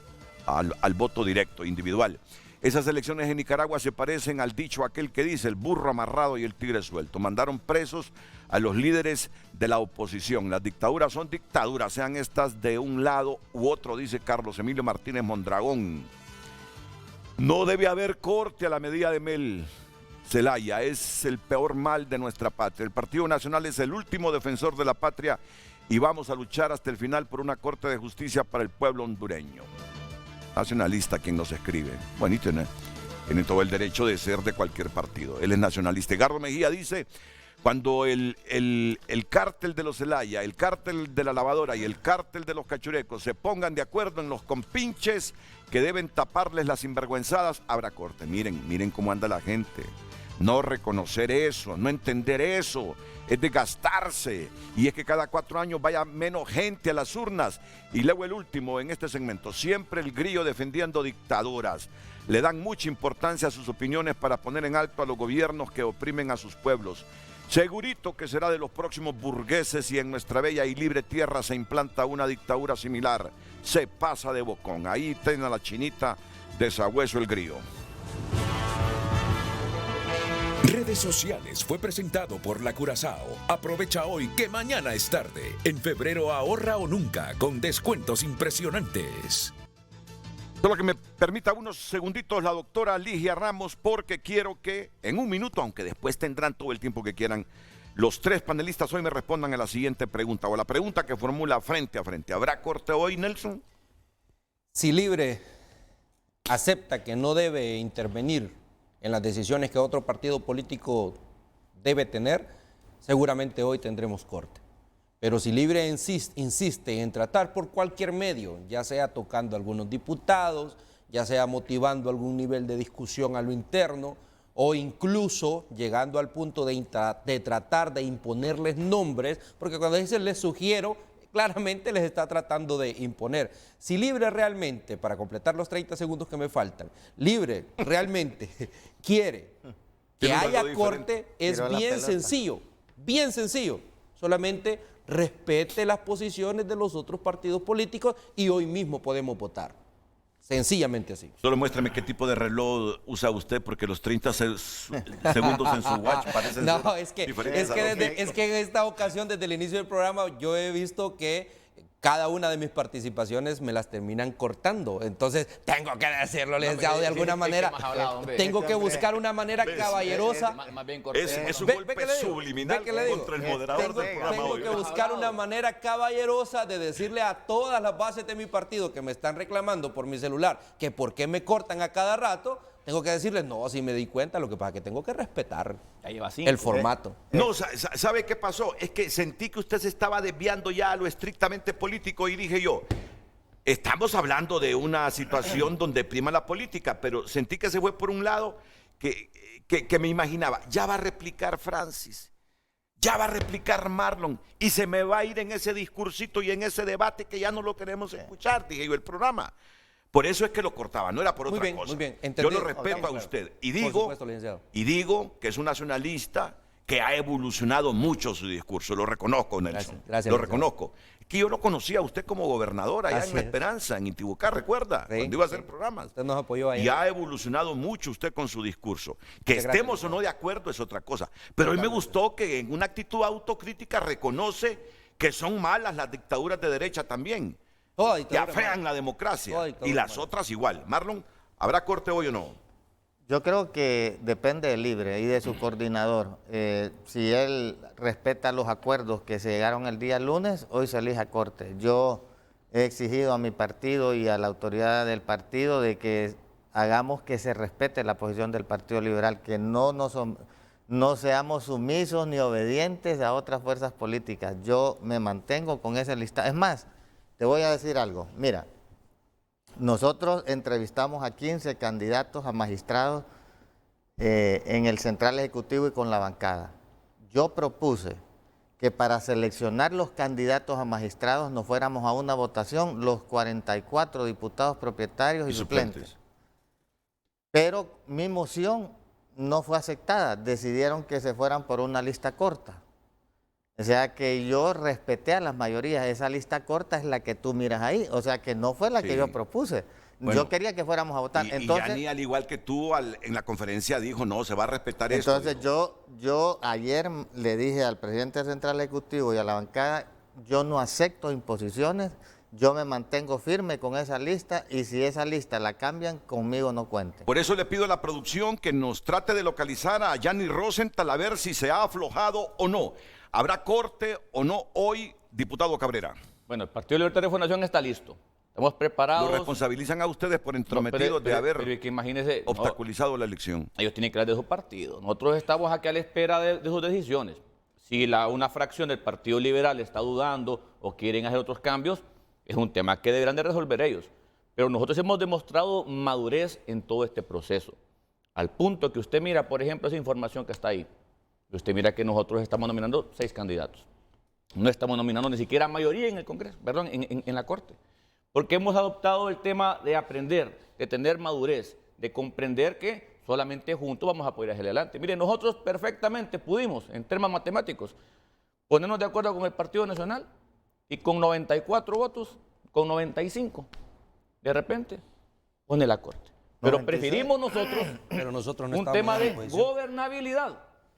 directo, individual. Esas elecciones en Nicaragua se parecen al dicho aquel que dice el burro amarrado y el tigre suelto. Mandaron presos a los líderes de la oposición. Las dictaduras son dictaduras, sean estas de un lado u otro, dice Carlos Emilio Martínez Mondragón. No debe haber corte a la medida de Mel Zelaya, es el peor mal de nuestra patria. El Partido Nacional es el último defensor de la patria y vamos a luchar hasta el final por una corte de justicia para el pueblo hondureño. Nacionalista quien nos escribe. Bueno, y tiene todo el derecho de ser de cualquier partido. Él es nacionalista. Edgardo Mejía dice, cuando el cártel de los Zelaya, el cártel de la lavadora y el cártel de los cachurecos se pongan de acuerdo en los compinches que deben taparles las sinvergüenzadas, habrá corte. Miren cómo anda la gente. No reconocer eso, no entender eso, es desgastarse. Y es que cada 4 años vaya menos gente a las urnas. Y luego el último en este segmento, siempre el grillo defendiendo dictaduras. Le dan mucha importancia a sus opiniones para poner en alto a los gobiernos que oprimen a sus pueblos. Segurito que será de los próximos burgueses y en nuestra bella y libre tierra se implanta una dictadura similar. Se pasa de bocón. Ahí tiene a la chinita de Sabueso el grillo. Redes Sociales fue presentado por La Curazao. Aprovecha hoy que mañana es tarde. En febrero ahorra o nunca con descuentos impresionantes. Solo que me permita unos segunditos la doctora Ligia Ramos, porque quiero que en un minuto, aunque después tendrán todo el tiempo que quieran, los 3 panelistas hoy me respondan a la siguiente pregunta, o la pregunta que formula Frente a Frente. ¿Habrá corte hoy, Nelson? Si Libre acepta que no debe intervenir en las decisiones que otro partido político debe tener, seguramente hoy tendremos corte. Pero si Libre insiste en tratar por cualquier medio, ya sea tocando a algunos diputados, ya sea motivando algún nivel de discusión a lo interno, o incluso llegando al punto de tratar de imponerles nombres, porque cuando dice les sugiero, claramente les está tratando de imponer. Si Libre realmente, para completar los 30 segundos que me faltan, Libre realmente quiere Que Tiene un haya reloj corte diferente. es Tiró la bien pelota. sencillo, bien sencillo. Solamente respete las posiciones de los otros partidos políticos y hoy mismo podemos votar. Sencillamente así. Solo muéstrame qué tipo de reloj usa usted, porque los 30 segundos en su watch parecen No, ser es que, diferentes es, a que los desde- es que en esta ocasión, desde el inicio del programa, yo he visto que cada una de mis participaciones me las terminan cortando. Entonces, tengo que decirlo, licenciado, de alguna manera. Tengo que buscar una manera caballerosa. Más bien cortés. Es un Ve golpe que le digo, subliminal ve que le digo. contra el moderador Tengo, del programa tengo hoy. que buscar una manera caballerosa de decirle a todas las bases de mi partido que me están reclamando por mi celular que por qué me cortan a cada rato. Tengo que decirles, no, si me di cuenta, lo que pasa es que tengo que respetar Ya lleva 5. el formato. No, ¿sabe qué pasó? Es que sentí que usted se estaba desviando ya a lo estrictamente político y dije yo, estamos hablando de una situación donde prima la política, pero sentí que se fue por un lado que me imaginaba, ya va a replicar Francis, ya va a replicar Marlon y se me va a ir en ese discursito y en ese debate que ya no lo queremos escuchar, dije yo, el programa. Por eso es que lo cortaba, no era por Muy otra bien, cosa. muy bien, Yo entendido. lo respeto a usted y Por digo, supuesto, licenciado. que es un nacionalista que ha evolucionado mucho su discurso, lo reconozco, Nelson. Gracias, lo licenciado. reconozco. Es que yo lo conocía a usted como gobernador allá Así en La es. Esperanza, en Intibucá, recuerda, Sí, cuando iba a hacer sí. programas. Usted nos apoyó ahí. Y ha evolucionado mucho usted con su discurso. Que Muchas estemos gracias. o no de acuerdo es otra cosa. Pero hoy me gustó que en una actitud autocrítica reconoce que son malas las dictaduras de derecha también, Toda que dictadura afean mala. la democracia. Toda dictadura Y las mala. otras igual. Marlon, ¿habrá corte hoy o no? Yo creo que depende del Libre y de su coordinador. Si él respeta los acuerdos que se llegaron el día lunes, hoy se elige a corte. Yo he exigido a mi partido y a la autoridad del partido de que hagamos que se respete la posición del Partido Liberal, que no seamos sumisos ni obedientes a otras fuerzas políticas. Yo me mantengo con esa lista. Es más, te voy a decir algo. Mira, nosotros entrevistamos a 15 candidatos a magistrados en el Central Ejecutivo y con la bancada. Yo propuse que para seleccionar los candidatos a magistrados nos fuéramos a una votación los 44 diputados propietarios y suplentes. Pero mi moción no fue aceptada. Decidieron que se fueran por una lista corta. O sea que yo respeté a las mayorías. Esa lista corta es la que tú miras ahí. O sea que no fue la Sí. que yo propuse. Bueno, yo quería que fuéramos a votar. Y Entonces, Yani, al igual que tú, en la conferencia dijo, no, se va a respetar eso. entonces yo ayer le dije al presidente del Central Ejecutivo y a la bancada, yo no acepto imposiciones, yo me mantengo firme con esa lista y si esa lista la cambian, conmigo no cuenten. Por eso le pido a la producción que nos trate de localizar a Yani Rosenthal a ver si se ha aflojado o no. ¿Habrá corte o no hoy, diputado Cabrera? Bueno, el Partido Libertario de Fundación está listo. Estamos preparados. ¿Lo responsabilizan a ustedes por No, entrometidos de haber pero es que imagínese, no, obstaculizado la elección? ellos tienen que hablar de su partido. Nosotros estamos aquí a la espera de sus decisiones. Si una fracción del Partido Liberal está dudando o quieren hacer otros cambios, es un tema que deberán de resolver ellos. Pero nosotros hemos demostrado madurez en todo este proceso. Al punto que usted mira, por ejemplo, esa información que está ahí. Usted mira que nosotros estamos nominando 6 candidatos. No estamos nominando ni siquiera mayoría en el Congreso, perdón, en la Corte. Porque hemos adoptado el tema de aprender, de tener madurez, de comprender que solamente juntos vamos a poder hacia adelante. Miren, nosotros perfectamente pudimos, en términos matemáticos, ponernos de acuerdo con el Partido Nacional y con 94 votos, con 95, de repente, pone la Corte. Pero 96. preferimos nosotros Pero nosotros no un estamos tema en de la oposición. gobernabilidad,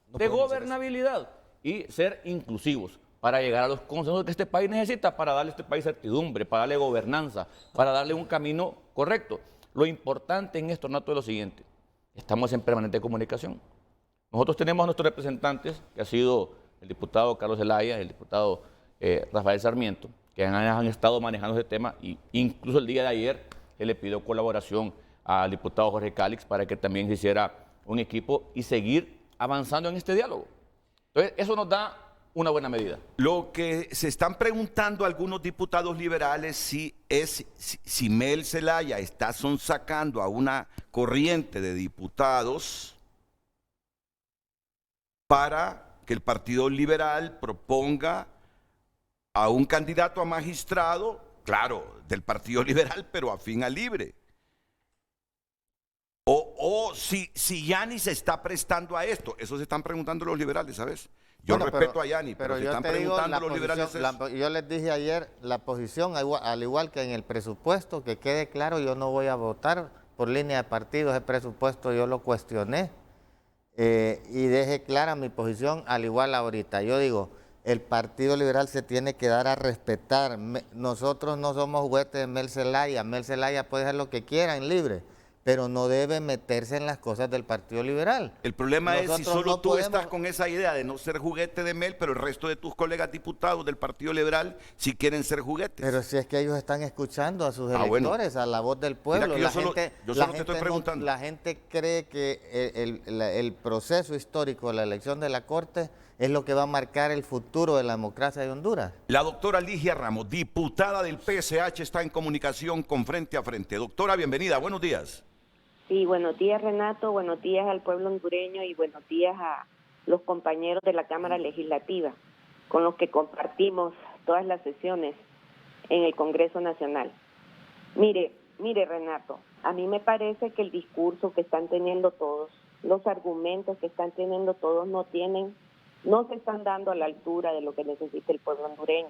No de podemos hacer gobernabilidad y ser inclusivos para llegar a los consensos que este país necesita para darle a este país certidumbre, para darle gobernanza, para darle un camino correcto. Lo importante en esto, Nato, es lo siguiente. Estamos en permanente comunicación. Nosotros tenemos a nuestros representantes, que ha sido el diputado Carlos Zelaya, el diputado Rafael Sarmiento, que han estado manejando este tema y incluso el día de ayer él le pidió colaboración al diputado Jorge Cálix para que también se hiciera un equipo y seguir avanzando en este diálogo. Entonces, eso nos da una buena medida. Lo que se están preguntando algunos diputados liberales si Mel Zelaya está sonsacando a una corriente de diputados para que el Partido Liberal proponga a un candidato a magistrado, claro, del Partido Liberal, pero afín a Libre. O si Yanni se está prestando a esto. Eso se están preguntando los liberales, ¿sabes? Yo Bueno, respeto a Yanni, pero se yo están te digo, preguntando los liberales eso. yo les dije ayer, la posición, al igual que en el presupuesto, que quede claro, yo no voy a votar por línea de partido, ese presupuesto yo lo cuestioné y dejé clara mi posición, al igual ahorita. Yo digo, el Partido Liberal se tiene que dar a respetar. Nosotros no somos juguetes de Mel Zelaya. Mel Zelaya puede hacer lo que quiera en libre, pero no debe meterse en las cosas del Partido Liberal. El problema es si Nosotros solo no tú podemos- estás con esa idea de no ser juguete de Mel, pero el resto de tus colegas diputados del Partido Liberal sí quieren ser juguetes. Pero si es que ellos están escuchando a sus bueno. electores, a la voz del pueblo. Mira que yo solo te estoy no- preguntando. la gente cree que el proceso histórico de la elección de la Corte es lo que va a marcar el futuro de la democracia de Honduras. La doctora Ligia Ramos, diputada del PSH, está en comunicación con Frente a Frente. Doctora, bienvenida, buenos días. Sí, buenos días Renato, buenos días al pueblo hondureño y buenos días a los compañeros de la Cámara Legislativa con los que compartimos todas las sesiones en el Congreso Nacional. Mire Renato, a mí me parece que el discurso que están teniendo todos, los argumentos que están teniendo todos no se están dando a la altura de lo que necesita el pueblo hondureño.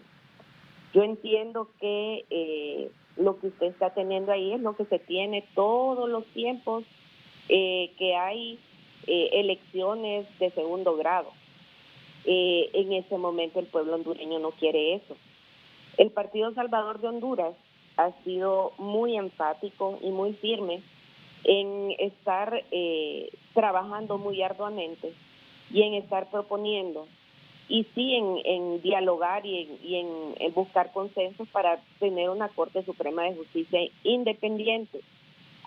Yo entiendo que lo que usted está teniendo ahí es lo que se tiene todos los tiempos que hay elecciones de segundo grado. En ese momento el pueblo hondureño no quiere eso. El Partido Salvador de Honduras ha sido muy enfático y muy firme en estar trabajando muy arduamente y en estar proponiendo y sí en dialogar y en buscar consensos para tener una Corte Suprema de Justicia independiente.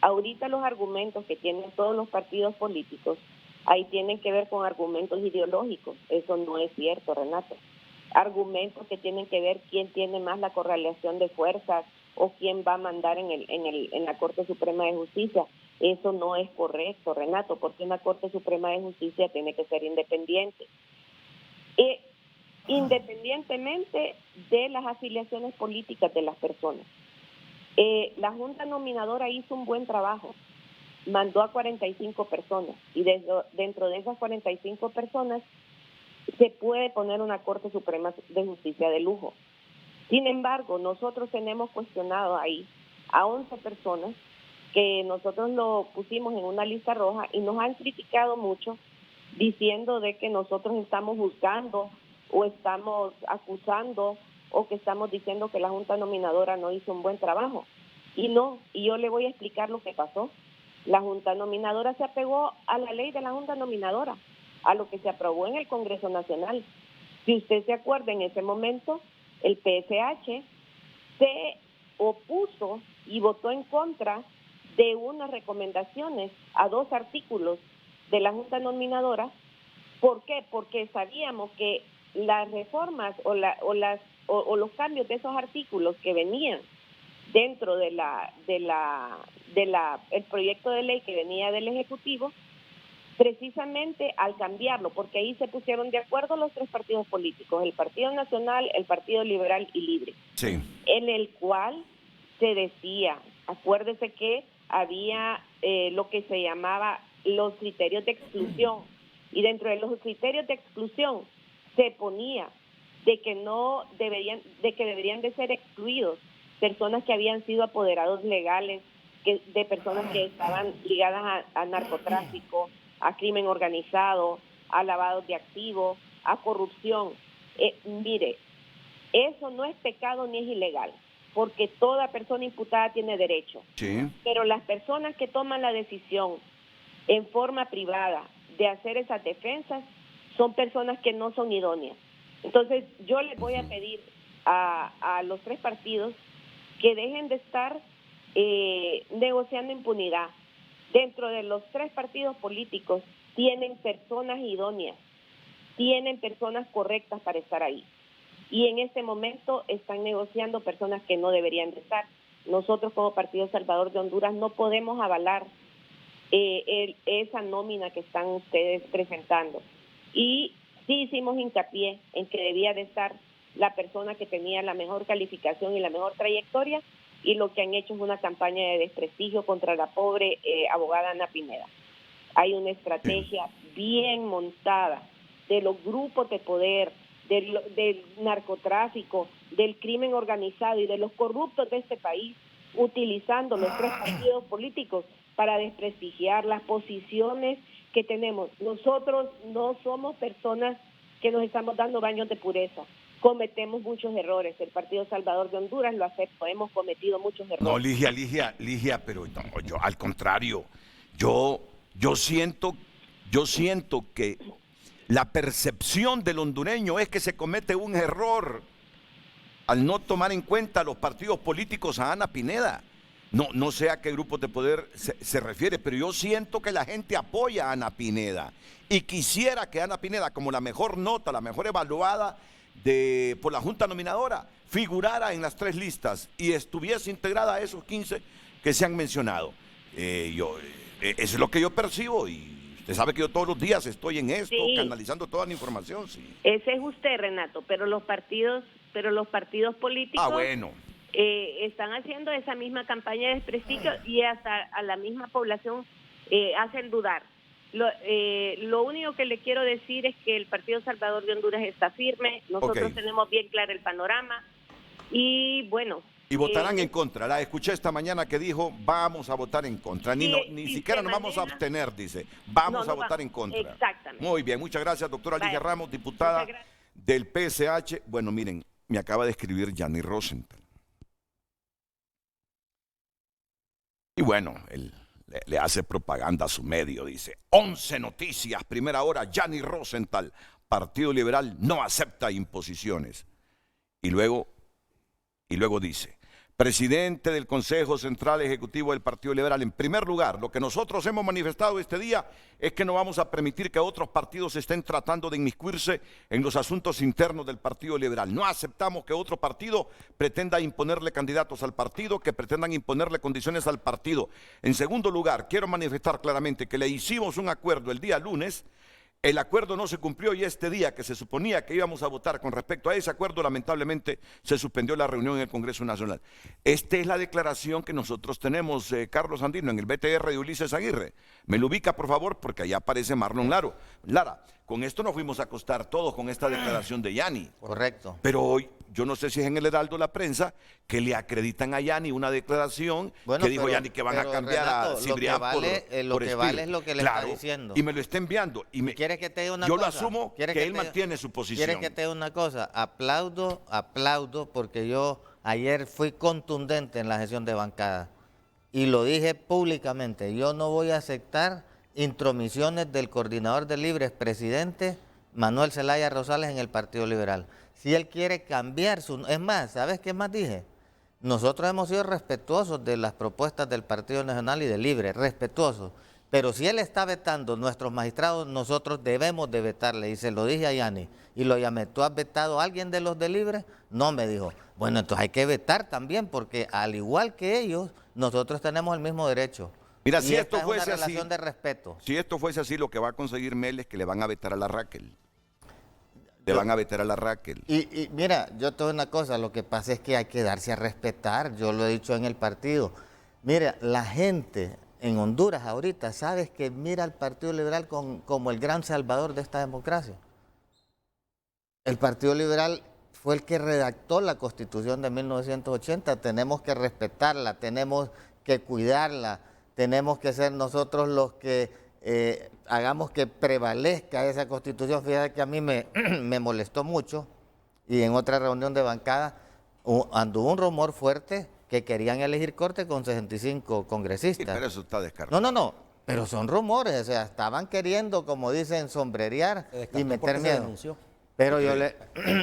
Ahorita los argumentos que tienen todos los partidos políticos, ahí tienen que ver con argumentos ideológicos. Eso no es cierto, Renato. Argumentos que tienen que ver quién tiene más la correlación de fuerzas o quién va a mandar en la Corte Suprema de Justicia. Eso no es correcto, Renato, porque una Corte Suprema de Justicia tiene que ser independiente. Independientemente de las afiliaciones políticas de las personas. La Junta Nominadora hizo un buen trabajo, mandó a 45 personas y dentro de esas 45 personas se puede poner una Corte Suprema de Justicia de lujo. Sin embargo, nosotros tenemos cuestionado ahí a 11 personas que nosotros lo pusimos en una lista roja y nos han criticado mucho diciendo de que nosotros estamos juzgando o estamos acusando o que estamos diciendo que la Junta Nominadora no hizo un buen trabajo. Y no, y yo le voy a explicar lo que pasó. La Junta Nominadora se apegó a la ley de la Junta Nominadora, a lo que se aprobó en el Congreso Nacional. Si usted se acuerda, en ese momento, el PSH se opuso y votó en contra de unas recomendaciones a 2 artículos de la Junta Nominadora. ¿Por qué? Porque sabíamos que las reformas o los cambios de esos artículos que venían dentro de el proyecto de ley que venía del Ejecutivo, precisamente al cambiarlo, porque ahí se pusieron de acuerdo los 3 partidos políticos, el Partido Nacional, el Partido Liberal y Libre, Sí. en el cual se decía, acuérdese que había lo que se llamaba los criterios de exclusión, y dentro de los criterios de exclusión se ponía de que deberían de ser excluidos personas que habían sido apoderados legales, de personas que estaban ligadas a narcotráfico, a crimen organizado, a lavado de activos, a corrupción. Mire, eso no es pecado ni es ilegal, porque toda persona imputada tiene derecho. Sí. Pero las personas que toman la decisión en forma privada de hacer esas defensas son personas que no son idóneas. Entonces, yo les voy a pedir a los 3 partidos que dejen de estar negociando impunidad. Dentro de los 3 partidos políticos tienen personas idóneas, tienen personas correctas para estar ahí. Y en este momento están negociando personas que no deberían de estar. Nosotros como Partido Salvador de Honduras no podemos avalar esa nómina que están ustedes presentando. Y sí hicimos hincapié en que debía de estar la persona que tenía la mejor calificación y la mejor trayectoria y lo que han hecho es una campaña de desprestigio contra la pobre abogada Ana Pineda. Hay una estrategia bien montada de los grupos de poder, del narcotráfico, del crimen organizado y de los corruptos de este país, utilizando los 3 partidos políticos para desprestigiar las posiciones que tenemos. Nosotros no somos personas que nos estamos dando baños de pureza. Cometemos muchos errores. El Partido Salvador de Honduras lo acepto. Hemos cometido muchos errores. No, Ligia, pero no, yo al contrario, yo siento que la percepción del hondureño es que se comete un error al no tomar en cuenta los partidos políticos a Ana Pineda. No sé a qué grupos de poder se refiere, pero yo siento que la gente apoya a Ana Pineda y quisiera que Ana Pineda, como la mejor nota, la mejor evaluada por la Junta Nominadora, figurara en las 3 listas y estuviese integrada a esos 15 que se han mencionado. Eso es lo que yo percibo y usted sabe que yo todos los días estoy en esto, sí, canalizando toda la información. Sí. Ese es usted, Renato, pero los partidos políticos bueno. Están haciendo esa misma campaña de desprestigio y hasta a la misma población hacen dudar. Lo único que le quiero decir es que el Partido Salvador de Honduras está firme, nosotros tenemos bien claro el panorama y bueno. Y votarán en contra. La escuché esta mañana que dijo, vamos a votar en contra. Ni siquiera nos vamos a abstener, dice. Vamos a votar en contra. Exactamente. Muy bien, muchas gracias, doctora Ligia Ramos, diputada del PSH. Bueno, miren, me acaba de escribir Yanni Rosenthal. Y bueno, él le hace propaganda a su medio, dice, 11 noticias, primera hora, Yanni Rosenthal, Partido Liberal no acepta imposiciones. Y luego dice, presidente del Consejo Central Ejecutivo del Partido Liberal, en primer lugar, lo que nosotros hemos manifestado este día es que no vamos a permitir que otros partidos estén tratando de inmiscuirse en los asuntos internos del Partido Liberal. No aceptamos que otro partido pretenda imponerle candidatos al partido, que pretendan imponerle condiciones al partido. En segundo lugar, quiero manifestar claramente que le hicimos un acuerdo el día lunes. El acuerdo no se cumplió y este día que se suponía que íbamos a votar con respecto a ese acuerdo, lamentablemente se suspendió la reunión en el Congreso Nacional. Esta es la declaración que nosotros tenemos, Carlos Andino, en el BTR de Ulises Aguirre. Me lo ubica, por favor, porque allá aparece Marlon Lara. Con esto nos fuimos a acostar todos con esta declaración de Yanni. Correcto. Pero hoy, yo no sé si es en el Heraldo la prensa, que le acreditan a Yanni una declaración que dijo Yanni que van a cambiar Renato, a Cibrián lo que vale es lo que le está diciendo. Y me lo está enviando. ¿Quieres que te diga una yo cosa? Lo asumo que él mantiene su posición. ¿Quieres que te diga una cosa? Aplaudo, porque yo ayer fui contundente en la sesión de bancada y lo dije públicamente. Yo no voy a aceptar intromisiones del coordinador de Libres, presidente Manuel Zelaya Rosales, en el Partido Liberal. Si él quiere cambiar su... Es más, ¿sabes qué más dije? Nosotros hemos sido respetuosos de las propuestas del Partido Nacional y de Libre, respetuosos. Pero si él está vetando nuestros magistrados, nosotros debemos de vetarle. Y se lo dije a Yanni y lo llamé. ¿Tú has vetado a alguien de los de Libre? No, me dijo. Bueno, entonces hay que vetar también, porque al igual que ellos, nosotros tenemos el mismo derecho. Mira, si esta esto fuese es una así, relación de respeto. Si esto fuese así, lo que va a conseguir Mel es que le van a vetar a la Raquel. Le van a vetar a la Raquel. Y mira, yo te digo una cosa, lo que pasa es que hay que darse a respetar, yo lo he dicho en el partido. Mira, la gente en Honduras ahorita, ¿sabes que mira al Partido Liberal como el gran salvador de esta democracia? El Partido Liberal fue el que redactó la Constitución de 1980, tenemos que respetarla, tenemos que cuidarla, tenemos que ser nosotros los que hagamos que prevalezca esa Constitución. Fíjate que a mí me molestó mucho y en otra reunión de bancada anduvo un rumor fuerte que querían elegir corte con 65 congresistas. Sí, pero eso está descartado. No, pero son rumores, o sea, estaban queriendo, como dicen, sombrerear y meter miedo. Pero yo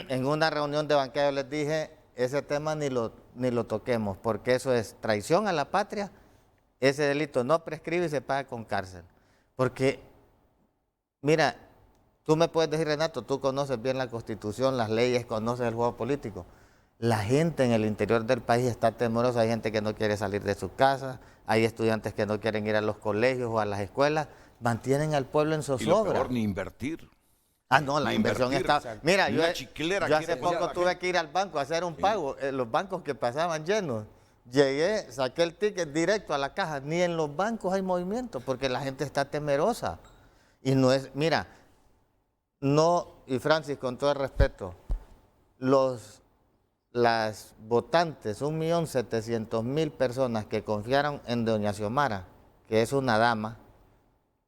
en una reunión de bancada yo les dije, ese tema ni lo toquemos, porque eso es traición a la patria, ese delito no prescribe y se paga con cárcel. Porque, mira, tú me puedes decir, Renato, tú conoces bien la Constitución, las leyes, conoces el juego político. La gente en el interior del país está temerosa, hay gente que no quiere salir de su casa, hay estudiantes que no quieren ir a los colegios o a las escuelas, mantienen al pueblo en zozobra. Y lo peor, ni invertir. Ah, no, la inversión está... Mira, yo hace poco tuve que ir al banco a hacer un pago, los bancos que pasaban llenos. Llegué, saqué el ticket directo a la caja. Ni en los bancos hay movimiento porque la gente está temerosa. Y no es, mira, no, y Francis, con todo el respeto, las votantes, 1.700.000 personas que confiaron en doña Xiomara, que es una dama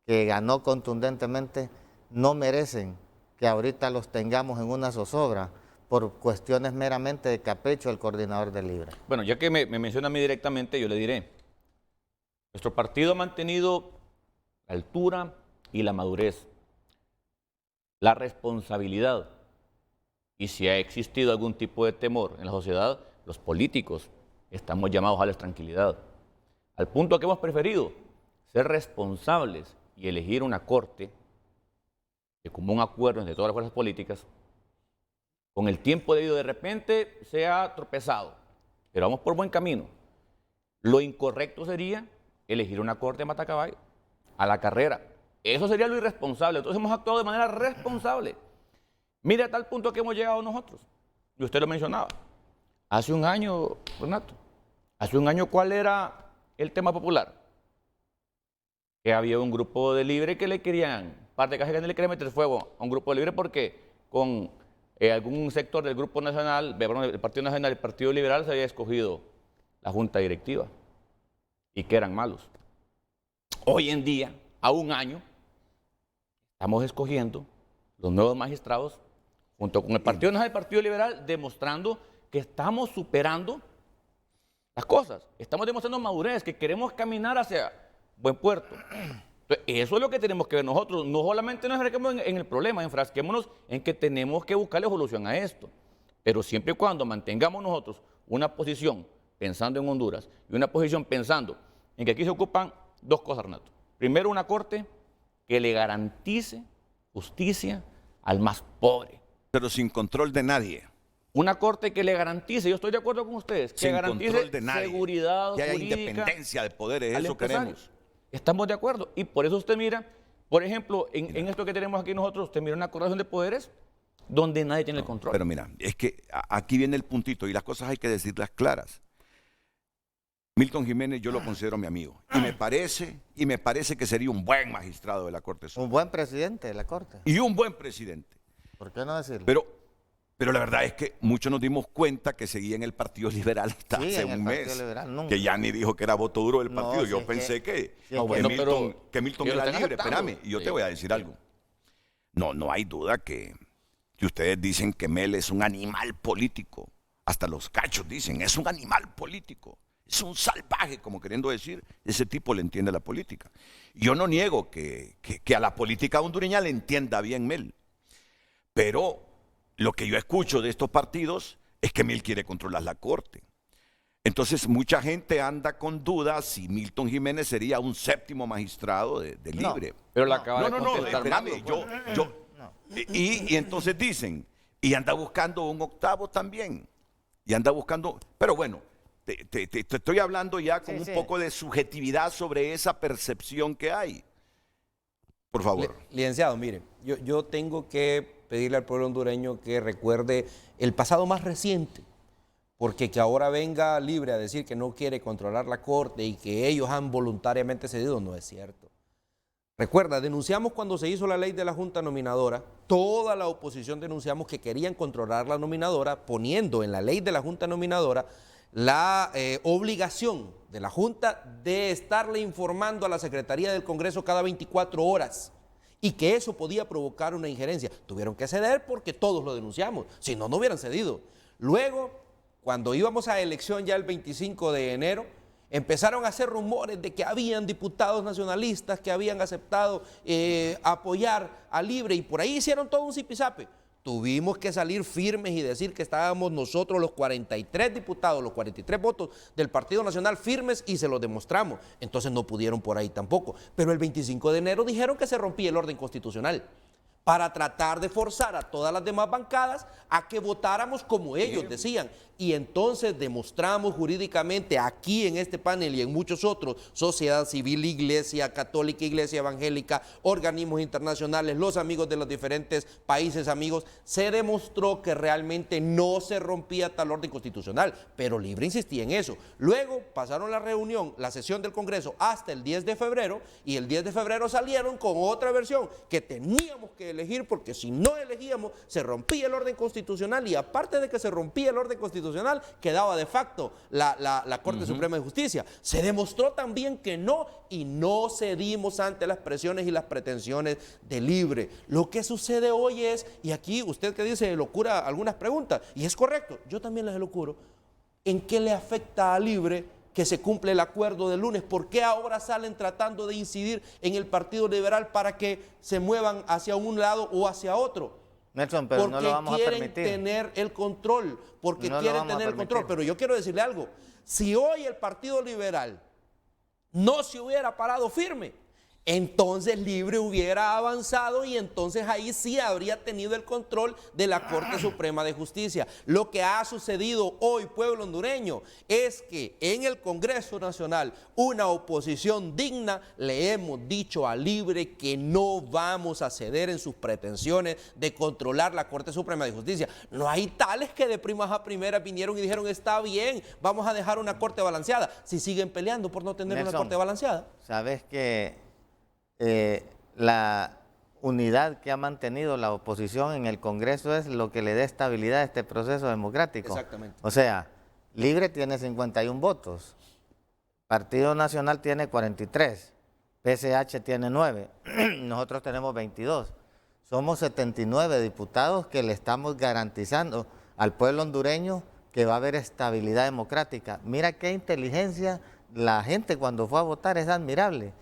que ganó contundentemente, no merecen que ahorita los tengamos en una zozobra por cuestiones meramente de capricho del coordinador del Libre. Bueno, ya que me menciona a mí directamente, yo le diré, nuestro partido ha mantenido la altura y la madurez, la responsabilidad, y si ha existido algún tipo de temor en la sociedad, los políticos estamos llamados a darles tranquilidad, al punto que hemos preferido ser responsables y elegir una corte de común acuerdo entre todas las fuerzas políticas. Con el tiempo debido, de repente se ha tropezado, pero vamos por buen camino. Lo incorrecto sería elegir una corte de matacaballo a la carrera. Eso sería lo irresponsable. Entonces hemos actuado de manera responsable. Mire a tal punto que hemos llegado nosotros. Y usted lo mencionaba. Hace un año, Renato, hace un año, ¿cuál era el tema popular? Que había un grupo de Libre que le querían, parte de Caja le quería meter fuego a un grupo de Libre porque con algún sector del Grupo Nacional, el Partido Nacional, el Partido Liberal, se había escogido la Junta Directiva y que eran malos. Hoy en día, a un año, estamos escogiendo los nuevos magistrados junto con el Partido Nacional y el Partido Liberal, demostrando que estamos superando las cosas. Estamos demostrando madurez, que queremos caminar hacia buen puerto. Entonces, eso es lo que tenemos que ver nosotros. No solamente nos enfrasquemos en el problema, enfrasquémonos en que tenemos que buscarle solución a esto. Pero siempre y cuando mantengamos nosotros una posición pensando en Honduras y una posición pensando en que aquí se ocupan dos cosas, Renato. Primero, una corte que le garantice justicia al más pobre. Pero sin control de nadie. Una corte que le garantice, yo estoy de acuerdo con ustedes, que Sin garantice control de nadie. seguridad Que haya jurídica, independencia de poderes, al eso empresario. queremos. Estamos de acuerdo. Y por eso usted mira, por ejemplo, en esto que tenemos aquí nosotros, usted mira una correlación de poderes donde nadie tiene el control. Pero mira, es que aquí viene el puntito y las cosas hay que decirlas claras. Milton Jiménez yo lo considero mi amigo y me parece que sería un buen magistrado de la Corte Suprema. Un buen presidente de la Corte. Y un buen presidente. ¿Por qué no decirlo? Pero la verdad es que muchos nos dimos cuenta que seguía en el Partido Liberal hasta Sí, hace en el un Partido mes. Liberal, nunca. Que ya ni dijo que era voto duro del No, partido. si Yo es pensé que bueno, Milton pero era están libre. aceptando. Espérame, y yo Sí, te voy a decir sí. algo. No hay duda que ustedes dicen que Mel es un animal político. Hasta los cachos dicen, es un animal político. Es un salvaje, como queriendo decir, ese tipo le entiende la política. Yo no niego que a la política hondureña le entienda bien Mel. Pero lo que yo escucho de estos partidos es que Mel quiere controlar la Corte. Entonces mucha gente anda con dudas si Milton Jiménez sería un séptimo magistrado de No. Libre. Pero la acaba de No, contestar espérame, Marco, y entonces dicen, y anda buscando un octavo también, y anda buscando, pero bueno, te estoy hablando ya con Sí, un sí. poco de subjetividad sobre esa percepción que hay. Por favor. Licenciado, mire, yo tengo que pedirle al pueblo hondureño que recuerde el pasado más reciente, porque que ahora venga Libre a decir que no quiere controlar la Corte y que ellos han voluntariamente cedido, no es cierto. Recuerda, denunciamos cuando se hizo la ley de la Junta Nominadora, toda la oposición denunciamos que querían controlar la nominadora, poniendo en la ley de la Junta Nominadora la obligación de la Junta de estarle informando a la Secretaría del Congreso cada 24 horas y que eso podía provocar una injerencia. Tuvieron que ceder porque todos lo denunciamos, si no, no hubieran cedido. Luego, cuando íbamos a elección ya el 25 de enero, empezaron a hacer rumores de que habían diputados nacionalistas que habían aceptado apoyar a Libre y por ahí hicieron todo un zipizape. Tuvimos que salir firmes y decir que estábamos nosotros los 43 diputados, los 43 votos del Partido Nacional firmes y se los demostramos. Entonces no pudieron por ahí tampoco. Pero el 25 de enero dijeron que se rompía el orden constitucional. para tratar de forzar a todas las demás bancadas a que votáramos como ellos decían. Y entonces demostramos jurídicamente aquí en este panel y en muchos otros, sociedad civil, iglesia católica, iglesia evangélica, organismos internacionales, los amigos de los diferentes países amigos, se demostró que realmente no se rompía tal orden constitucional, pero Libre insistía en eso. Luego pasaron la sesión del Congreso hasta el 10 de febrero y el 10 de febrero salieron con otra versión que teníamos que elegir porque si no elegíamos se rompía el orden constitucional y aparte de que se rompía el orden constitucional, quedaba de facto la Corte Suprema de Justicia. Se demostró también que no, y no cedimos ante las presiones y las pretensiones de Libre. Lo que sucede hoy es, y aquí usted que dice locura algunas preguntas, y es correcto, yo también las locuro, ¿en qué le afecta a Libre que se cumple el acuerdo del lunes? ¿Por qué ahora salen tratando de incidir en el Partido Liberal para que se muevan hacia un lado o hacia otro? Nelson, pero Porque no lo vamos a permitir. quieren tener el control, porque No lo quieren vamos a tener el control. permitir. Pero yo quiero decirle algo, si hoy el Partido Liberal no se hubiera parado firme, entonces Libre hubiera avanzado y entonces ahí sí habría tenido el control de la Corte Suprema de Justicia. Lo que ha sucedido hoy, pueblo hondureño, es que en el Congreso Nacional, una oposición digna, le hemos dicho a Libre que no vamos a ceder en sus pretensiones de controlar la Corte Suprema de Justicia. No hay tales que de primas a primeras vinieron y dijeron, está bien, vamos a dejar una Corte balanceada, si siguen peleando por no tener Nelson, una Corte balanceada. Sabes que la unidad que ha mantenido la oposición en el Congreso es lo que le da estabilidad a este proceso democrático. Exactamente. O sea, Libre tiene 51 votos, Partido Nacional tiene 43, PCH tiene 9, nosotros tenemos 22. Somos 79 diputados que le estamos garantizando al pueblo hondureño que va a haber estabilidad democrática. Mira qué inteligencia la gente cuando fue a votar, es admirable.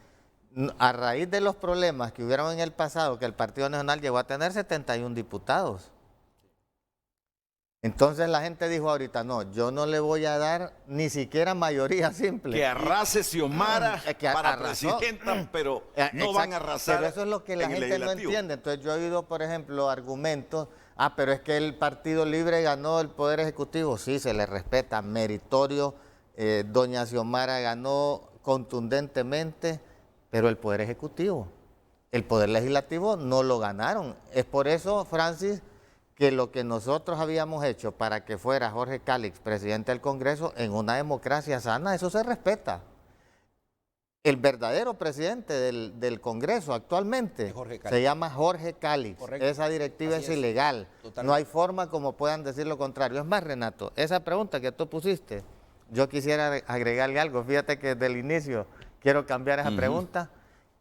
A raíz de los problemas que hubieron en el pasado, que el Partido Nacional llegó a tener 71 diputados. Entonces la gente dijo ahorita, no, yo no le voy a dar ni siquiera mayoría simple. Que arrase Xiomara que para arrasó. presidenta, pero no Exacto, van a arrasar. Pero eso es lo que la en el gente no legislativo. entiende. Entonces yo he oído, por ejemplo, argumentos, pero es que el Partido Libre ganó el Poder Ejecutivo. Sí, se le respeta, meritorio, doña Xiomara ganó contundentemente, pero el Poder Ejecutivo, el Poder Legislativo no lo ganaron. Es por eso, Francis, que lo que nosotros habíamos hecho para que fuera Jorge Cálix presidente del Congreso en una democracia sana, eso se respeta. El verdadero presidente del Congreso actualmente se llama Jorge Cálix. Correcto. Esa directiva es ilegal. Totalmente. No hay forma como puedan decir lo contrario. Es más, Renato, esa pregunta que tú pusiste, yo quisiera agregarle algo. Fíjate que desde el inicio quiero cambiar esa pregunta.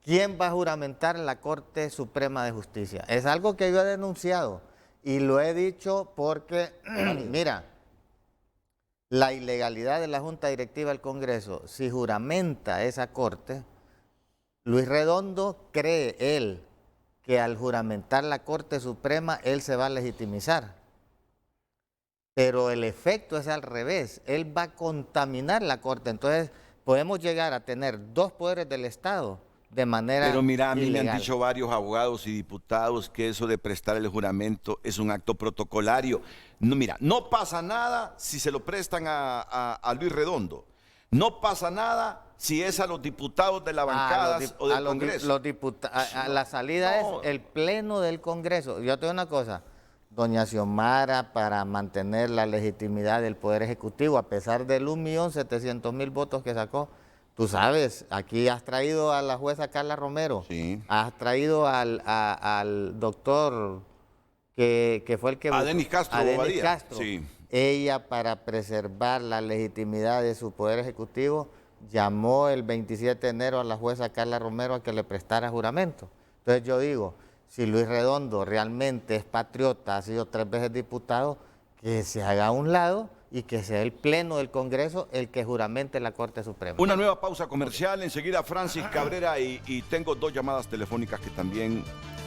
¿Quién va a juramentar la Corte Suprema de Justicia? Es algo que yo he denunciado y lo he dicho porque, mira, la ilegalidad de la Junta Directiva del Congreso, si juramenta esa Corte, Luis Redondo cree él que al juramentar la Corte Suprema él se va a legitimizar. Pero el efecto es al revés, él va a contaminar la Corte. Entonces podemos llegar a tener dos poderes del Estado de manera Pero mira, a mí me ilegal. han dicho varios abogados y diputados que eso de prestar el juramento es un acto protocolario. No, mira, no pasa nada si se lo prestan a Luis Redondo. No pasa nada si es a los diputados de la bancada o del Congreso. La salida No. es el pleno del Congreso. Yo te digo una cosa, doña Xiomara, para mantener la legitimidad del Poder Ejecutivo, a pesar del 1.700.000 votos que sacó, tú sabes, aquí has traído a la jueza Carla Romero, Sí. has traído al doctor que fue el que... A Denis Castro a Denis Bobadilla, Castro. sí. Ella, para preservar la legitimidad de su Poder Ejecutivo, llamó el 27 de enero a la jueza Carla Romero a que le prestara juramento. Entonces yo digo, si Luis Redondo realmente es patriota, ha sido 3 veces diputado, que se haga a un lado y que sea el Pleno del Congreso el que juramente la Corte Suprema. Una nueva pausa comercial, enseguida Francis Cabrera y tengo 2 llamadas telefónicas que también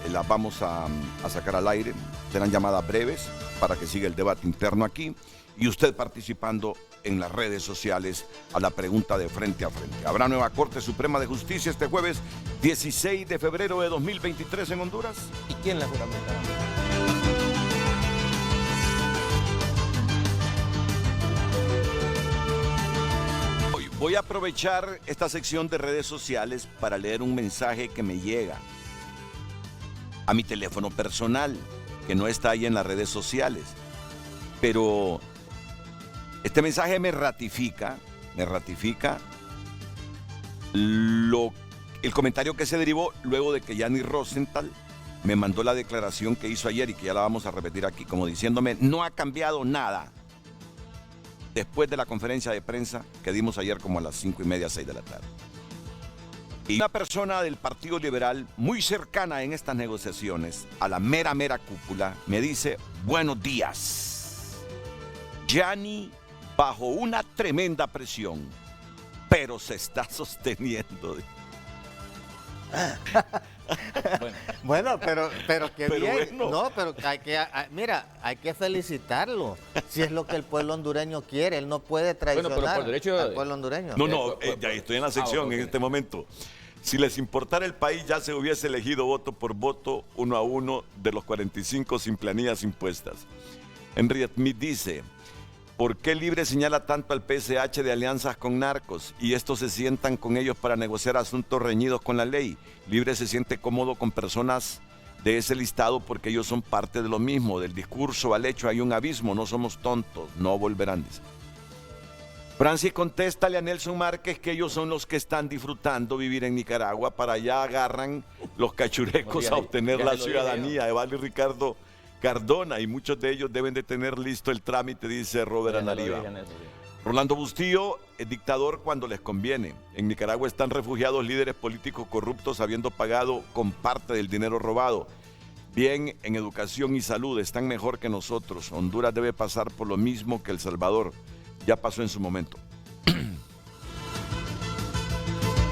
las vamos a sacar al aire. Serán llamadas breves para que siga el debate interno aquí. Y usted participando en las redes sociales a la pregunta de Frente a Frente. ¿Habrá nueva Corte Suprema de Justicia este jueves 16 de febrero de 2023 en Honduras? ¿Y quién la juramentará? Voy a aprovechar esta sección de redes sociales para leer un mensaje que me llega a mi teléfono personal, que no está ahí en las redes sociales. Pero este mensaje me ratifica el comentario que se derivó luego de que Yanni Rosenthal me mandó la declaración que hizo ayer y que ya la vamos a repetir aquí, como diciéndome, no ha cambiado nada después de la conferencia de prensa que dimos ayer como a las 5:30, 6 de la tarde. Y una persona del Partido Liberal muy cercana en estas negociaciones, a la mera cúpula, me dice, buenos días. Yanni bajo una tremenda presión, pero se está sosteniendo. Bueno, pero qué Pero bien. bueno. No, pero hay que felicitarlo. Si es lo que el pueblo hondureño quiere, él no puede traicionar pero por derecho al pueblo hondureño. Ya estoy en la sección ok. en este momento. Si les importara el país, ya se hubiese elegido voto por voto, 1 a 1, de los 45 sin planillas impuestas. Henry Smith dice, ¿por qué Libre señala tanto al PSH de alianzas con narcos y estos se sientan con ellos para negociar asuntos reñidos con la ley? Libre se siente cómodo con personas de ese listado porque ellos son parte de lo mismo. Del discurso al hecho hay un abismo, no somos tontos, no volverán, dice. Francis, contéstale a Nelson Márquez que ellos son los que están disfrutando vivir en Nicaragua, para allá agarran los cachurecos a obtener la ciudadanía. Evaldo y Ricardo Cardona, y muchos de ellos deben de tener listo el trámite, dice Robert Anariba. Rolando Bustillo, el dictador cuando les conviene. En Nicaragua están refugiados líderes políticos corruptos habiendo pagado con parte del dinero robado. Bien, en educación y salud están mejor que nosotros. Honduras debe pasar por lo mismo que El Salvador. Ya pasó en su momento.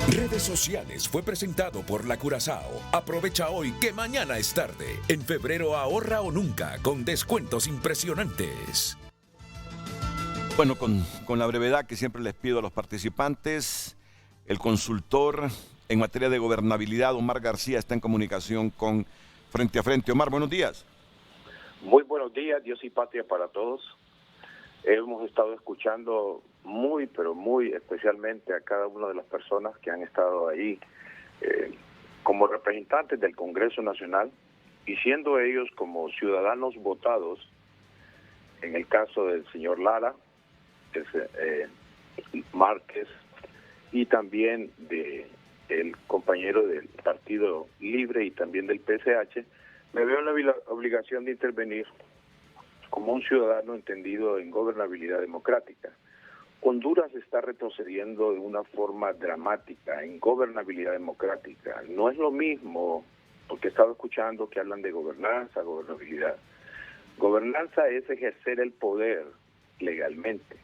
Redes sociales fue presentado por La Curazao. Aprovecha hoy que mañana es tarde. En febrero ahorra o nunca con descuentos impresionantes. Bueno, con la brevedad que siempre les pido a los participantes, el consultor en materia de gobernabilidad, Omar García, está en comunicación con Frente a Frente. Omar, buenos días. Muy buenos días, Dios y patria para todos. Hemos estado escuchando pero muy especialmente a cada una de las personas que han estado ahí como representantes del Congreso Nacional y siendo ellos como ciudadanos votados, en el caso del señor Lara, Márquez y también del compañero del Partido Libre y también del PSH, me veo en la obligación de intervenir como un ciudadano entendido en gobernabilidad democrática. Honduras está retrocediendo de una forma dramática en gobernabilidad democrática. No es lo mismo, porque he estado escuchando que hablan de gobernanza, gobernabilidad. Gobernanza es ejercer el poder legalmente.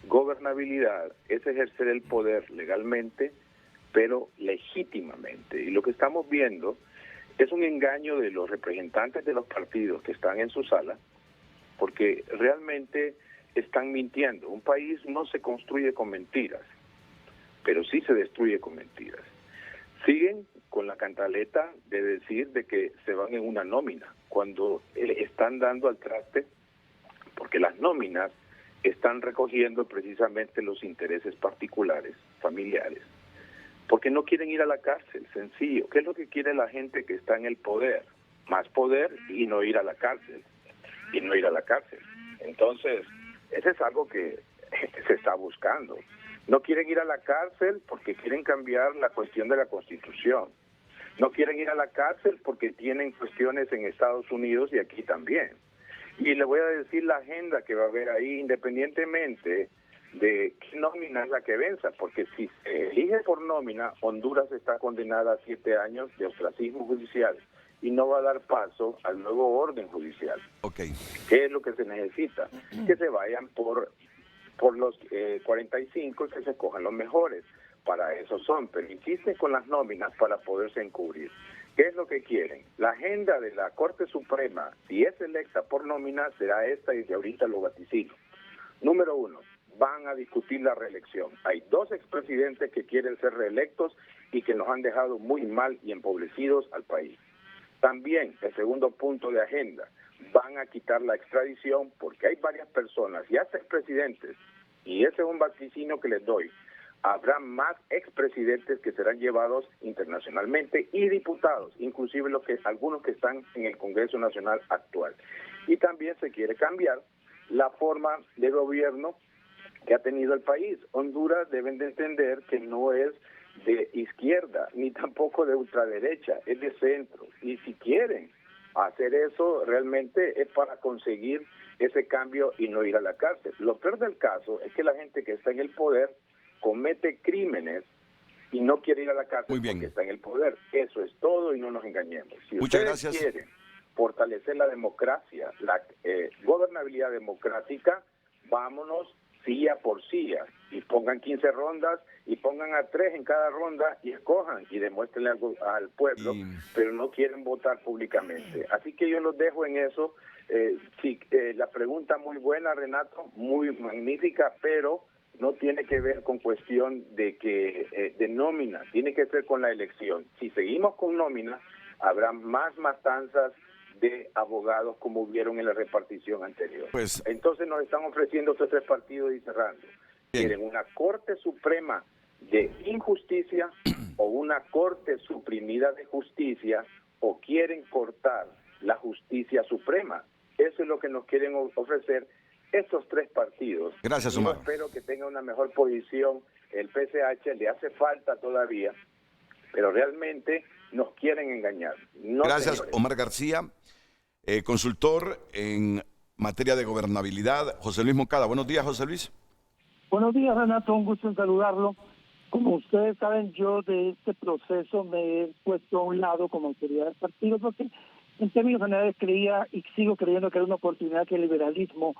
Gobernabilidad es ejercer el poder legalmente, pero legítimamente. Y lo que estamos viendo es un engaño de los representantes de los partidos que están en su sala, porque realmente están mintiendo. Un país no se construye con mentiras, pero sí se destruye con mentiras. Siguen con la cantaleta de decir de que se van en una nómina, cuando están dando al traste, porque las nóminas están recogiendo precisamente los intereses particulares, familiares, porque no quieren ir a la cárcel, sencillo. ¿Qué es lo que quiere la gente que está en el poder? Más poder y no ir a la cárcel. Entonces, ese es algo que se está buscando. No quieren ir a la cárcel porque quieren cambiar la cuestión de la Constitución. No quieren ir a la cárcel porque tienen cuestiones en Estados Unidos y aquí también. Y le voy a decir la agenda que va a haber ahí, independientemente de qué nómina es la que venza, porque si se elige por nómina, Honduras está condenada a 7 años de ostracismo judicial y no va a dar paso al nuevo orden judicial. Okay. ¿Qué es lo que se necesita? Que se vayan por los 45 y que se cojan los mejores. Para eso son, pero insisten con las nóminas para poderse encubrir. ¿Qué es lo que quieren? La agenda de la Corte Suprema, si es electa por nómina, será esta y de ahorita lo vaticino. Número 1, van a discutir la reelección. Hay 2 expresidentes que quieren ser reelectos y que nos han dejado muy mal y empobrecidos al país. También, el segundo punto de agenda, van a quitar la extradición porque hay varias personas y hasta expresidentes, y ese es un vaticinio que les doy. Habrá más expresidentes que serán llevados internacionalmente y diputados, inclusive algunos que están en el Congreso Nacional actual. Y también se quiere cambiar la forma de gobierno que ha tenido el país. Honduras deben de entender que no es de izquierda ni tampoco de ultraderecha, es de centro. Y si quieren hacer eso, realmente es para conseguir ese cambio y no ir a la cárcel. Lo peor del caso es que la gente que está en el poder comete crímenes y no quiere ir a la cárcel porque está en el poder. Eso es todo y no nos engañemos. Si Muchas ustedes gracias. quieren fortalecer la democracia, la gobernabilidad democrática, vámonos silla por silla y pongan 15 rondas y pongan a 3 en cada ronda y escojan y demuéstrenle algo al pueblo, pero no quieren votar públicamente. Así que yo los dejo en eso. La pregunta muy buena, Renato, muy magnífica, pero no tiene que ver con cuestión de nómina, tiene que ser con la elección. Si seguimos con nómina, habrá más matanzas de abogados como hubieron en la repartición anterior. Pues, entonces nos están ofreciendo estos 3 partidos y cerrando. Bien. Quieren una Corte Suprema de injusticia o una Corte suprimida de justicia, o quieren cortar la justicia suprema. Eso es lo que nos quieren ofrecer estos 3 partidos. Gracias, Yo Omar. espero que tenga una mejor posición. El PCH le hace falta todavía, pero realmente nos quieren engañar. No, Gracias, señores. Omar García, consultor en materia de gobernabilidad. José Luis Moncada. Buenos días, José Luis. Buenos días, Renato, un gusto en saludarlo. Como ustedes saben, yo de este proceso me he puesto a un lado como autoridad del partido porque en términos generales creía y sigo creyendo que era una oportunidad que el liberalismo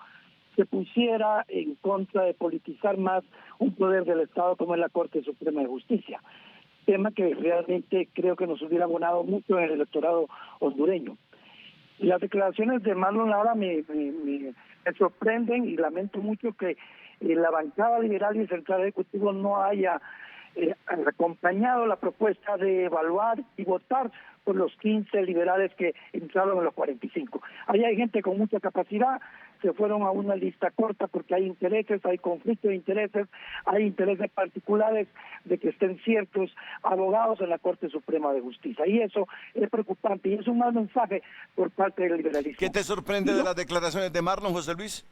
se pusiera en contra de politizar más un poder del Estado como es la Corte Suprema de Justicia, tema que realmente creo que nos hubiera abonado mucho en el electorado hondureño. Las declaraciones de Marlon Lara me sorprenden y lamento mucho que la bancada liberal y el central ejecutivo no haya acompañado la propuesta de evaluar y votar por los 15 liberales que entraron en los 45. Ahí hay gente con mucha capacidad, se fueron a una lista corta porque hay intereses, hay conflictos de intereses, hay intereses particulares de que estén ciertos abogados en la Corte Suprema de Justicia. Y eso es preocupante y es un mal mensaje por parte del liberalismo. ¿Qué te sorprende de las declaraciones de Marlon, José Luis?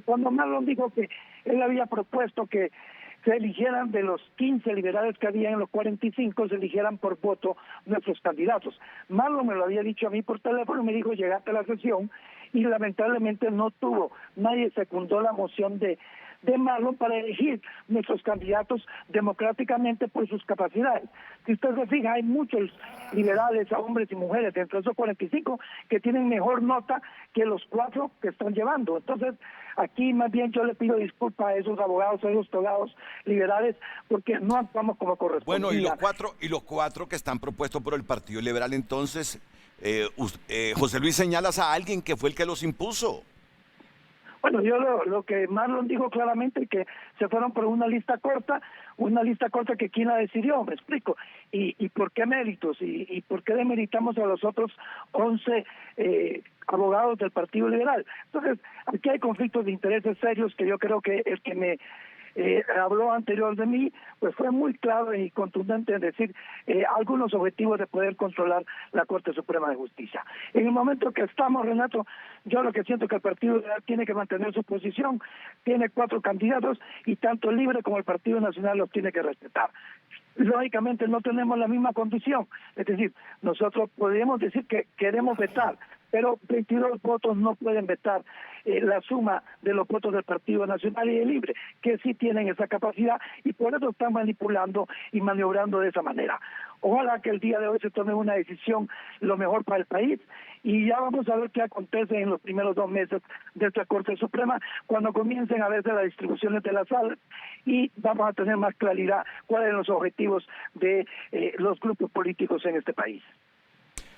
Cuando Marlon dijo que él había propuesto que se eligieran de los 15 liberales que había en los 45, se eligieran por voto nuestros candidatos. Marlon me lo había dicho a mí por teléfono, me dijo, llegaste a la sesión, y lamentablemente nadie secundó la moción de Marlon para elegir nuestros candidatos democráticamente por sus capacidades. Si usted se fija, hay muchos liberales, hombres y mujeres, dentro de esos 45, que tienen mejor nota que los 4 que están llevando. Entonces, aquí más bien yo le pido disculpas a esos abogados, a esos togados liberales, porque no actuamos como corresponde. Bueno, y los cuatro que están propuestos por el Partido Liberal, entonces, José Luis, señalas a alguien que fue el que los impuso. Bueno, yo lo que Marlon dijo claramente que se fueron por una lista corta que quién la decidió, me explico. ¿Y por qué méritos? ¿Y por qué demeritamos a los otros 11 abogados del Partido Liberal? Entonces, aquí hay conflictos de intereses serios que yo creo que el que me habló anterior de mí, pues fue muy claro y contundente en decir algunos objetivos de poder controlar la Corte Suprema de Justicia. En el momento que estamos, Renato, yo lo que siento es que el Partido Liberal tiene que mantener su posición, tiene 4 candidatos y tanto el Libre como el Partido Nacional los tiene que respetar. Lógicamente no tenemos la misma condición, es decir, nosotros podríamos decir que queremos vetar, pero 22 votos no pueden vetar la suma de los votos del Partido Nacional y del Libre, que sí tienen esa capacidad y por eso están manipulando y maniobrando de esa manera. Ojalá que el día de hoy se tome una decisión lo mejor para el país y ya vamos a ver qué acontece en los primeros 2 meses de esta Corte Suprema cuando comiencen a verse las distribuciones de las salas y vamos a tener más claridad cuáles son los objetivos de los grupos políticos en este país.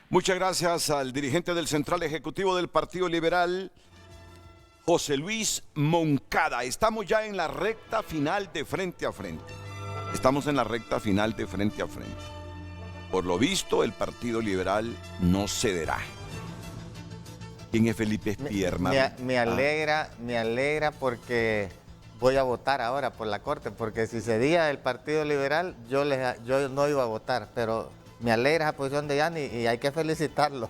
Muchas gracias al dirigente del Central Ejecutivo del Partido Liberal, José Luis Moncada. Estamos ya en la recta final de Frente a Frente. Estamos en la recta final de Frente a Frente. Por lo visto, el Partido Liberal no cederá. ¿Quién es Felipe Espierma? Me alegra porque voy a votar ahora por la Corte, porque si cedía el Partido Liberal, yo no iba a votar, pero me alegra esa posición de Yanni y hay que felicitarlo.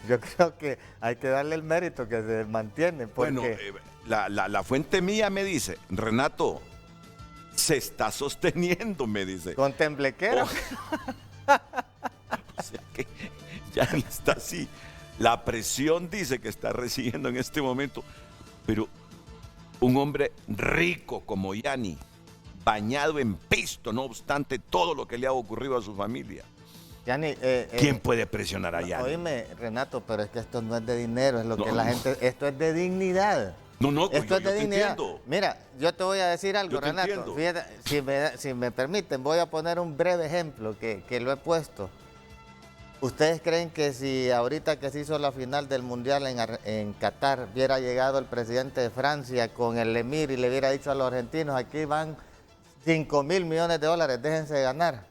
Yo creo que hay que darle el mérito que se mantiene. Porque... Bueno, la fuente mía me dice, Renato, se está sosteniendo, me dice. Con temblequero. O sea que ya está así. La presión dice que está recibiendo en este momento, pero un hombre rico como Yanni, bañado en pisto, no obstante todo lo que le ha ocurrido a su familia. Yanni, ¿quién puede presionar a Yanni? Oíme, Renato, pero es que esto no es de dinero, es lo que la gente, esto es de dignidad. Esto es de dignidad. Entiendo. Mira, yo te voy a decir algo, Renato. Fíjate, si me permiten, voy a poner un breve ejemplo que lo he puesto. ¿Ustedes creen que si ahorita que se hizo la final del Mundial en Qatar hubiera llegado el presidente de Francia con el emir y le hubiera dicho a los argentinos, aquí van 5.000 millones de dólares, déjense de ganar?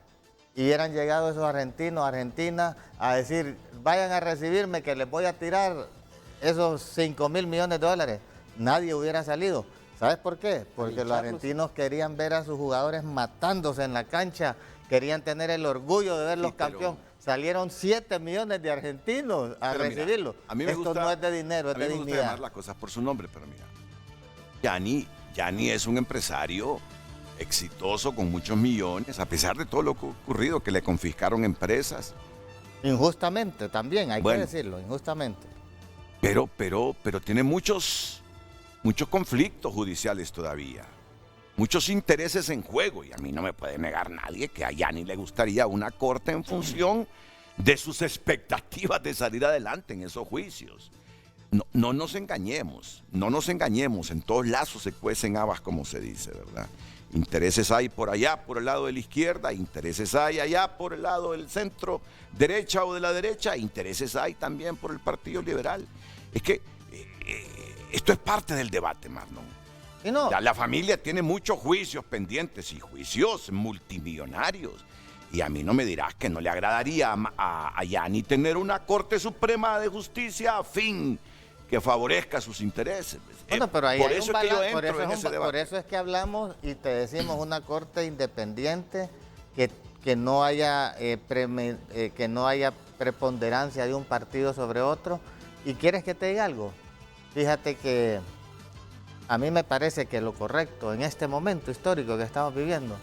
Y hubieran llegado esos argentinos, Argentina, a decir, vayan a recibirme que les voy a tirar esos 5.000 millones de dólares. Nadie hubiera salido. ¿Sabes por qué? Porque los argentinos querían ver a sus jugadores matándose en la cancha, querían tener el orgullo de verlos campeón. Salieron 7 millones de argentinos a recibirlo. Mira, a mí me Esto gusta, no es de dinero, es de dignidad. A mí me gusta llamar las cosas por su nombre, pero mira, Yanni es un empresario exitoso con muchos millones, a pesar de todo lo que ha ocurrido, que le confiscaron empresas. Injustamente también, hay que decirlo, injustamente. Pero tiene muchos conflictos judiciales todavía. Muchos intereses en juego, y a mí no me puede negar nadie que a Yanni le gustaría una corte en función de sus expectativas de salir adelante en esos juicios. No nos engañemos, en todos lazos se cuecen habas, como se dice, ¿verdad? Intereses hay por allá, por el lado de la izquierda, intereses hay allá por el lado del centro derecha o de la derecha, intereses hay también por el Partido Liberal. Es que esto es parte del debate, Marlon. No. La familia tiene muchos juicios pendientes y juicios multimillonarios. Y a mí no me dirás que no le agradaría a Yanni tener una Corte Suprema de Justicia afín que favorezca sus intereses. Bueno, pero ahí por hay eso un es que yo balance, entro en ese debate. por eso es que hablamos y te decimos una Corte independiente que no haya preponderancia de un partido sobre otro. ¿Y quieres que te diga algo? Fíjate que a mí me parece que lo correcto en este momento histórico que estamos viviendo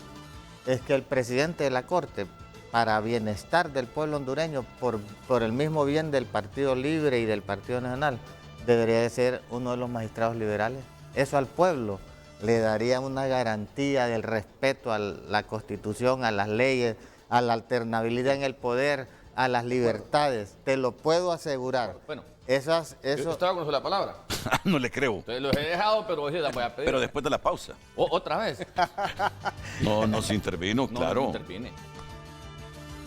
es que el presidente de la Corte, para bienestar del pueblo hondureño, por el mismo bien del Partido Libre y del Partido Nacional, debería de ser uno de los magistrados liberales. Eso al pueblo le daría una garantía del respeto a la Constitución, a las leyes, a la alternabilidad en el poder, a las libertades. Te lo puedo asegurar. Bueno. Yo estaba con la palabra. No le creo. Entonces los he dejado, pero hoy la voy a pedir. Pero después de la pausa. ¿Otra vez? No se intervino, claro. No interviene.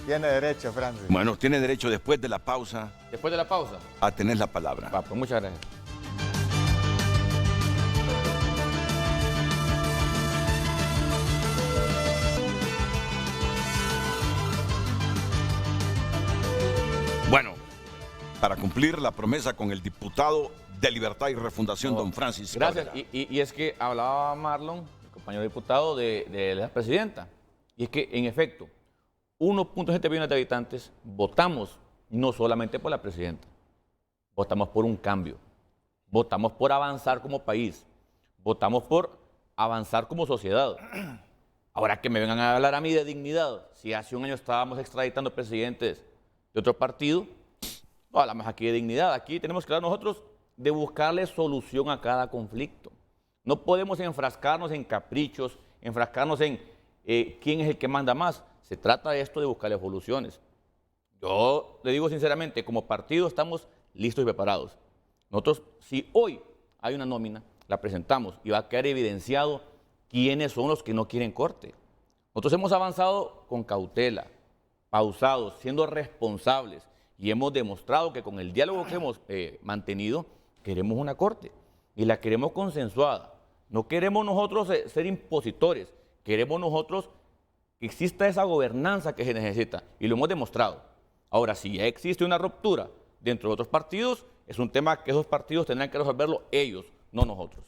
Tiene derecho, Francis. Bueno, tiene derecho después de la pausa. Después de la pausa. A tener la palabra. Va, pues muchas gracias. Bueno, para cumplir la promesa con el diputado de Libertad y Refundación, don Francis. Gracias. Y es que hablaba Marlon, el compañero diputado, de la presidenta. Y es que, en efecto, 1.7 millones de habitantes votamos no solamente por la presidenta, votamos por un cambio, votamos por avanzar como país, votamos por avanzar como sociedad. Ahora que me vengan a hablar a mí de dignidad, si hace un año estábamos extraditando presidentes de otro partido, no hablamos aquí de dignidad. Aquí tenemos que hablar nosotros de buscarle solución a cada conflicto. No podemos enfrascarnos en caprichos, enfrascarnos en quién es el que manda más, Se trata de esto de buscar evoluciones. Yo le digo sinceramente, como partido estamos listos y preparados. Nosotros, si hoy hay una nómina, la presentamos y va a quedar evidenciado quiénes son los que no quieren corte. Nosotros hemos avanzado con cautela, pausados, siendo responsables y hemos demostrado que con el diálogo que hemos mantenido queremos una corte y la queremos consensuada. No queremos nosotros ser impositores, queremos nosotros que exista esa gobernanza que se necesita y lo hemos demostrado. Ahora, si ya existe una ruptura dentro de otros partidos, es un tema que esos partidos tendrán que resolverlo ellos, no nosotros.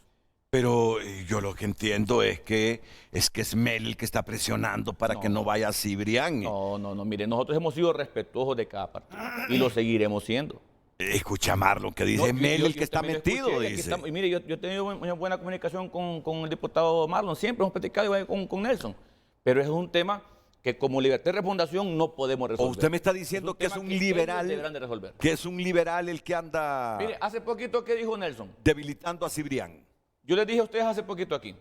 Pero yo lo que entiendo es que es Mel el que está presionando para que no vaya Cibrián. No, mire, nosotros hemos sido respetuosos de cada partido y lo seguiremos siendo. Escucha, Marlon, que dice Mel el que está metido, dice. Y mire, yo he tenido una buena comunicación con el diputado Marlon, siempre hemos platicado igual con Nelson, pero es un tema que como Libertad y Refundación no podemos resolver. O usted me está diciendo que es un liberal, deberán de resolver. que es un liberal el que anda Mire, hace poquito, ¿qué dijo Nelson? debilitando a Cibrián. Yo les dije a ustedes hace poquito aquí,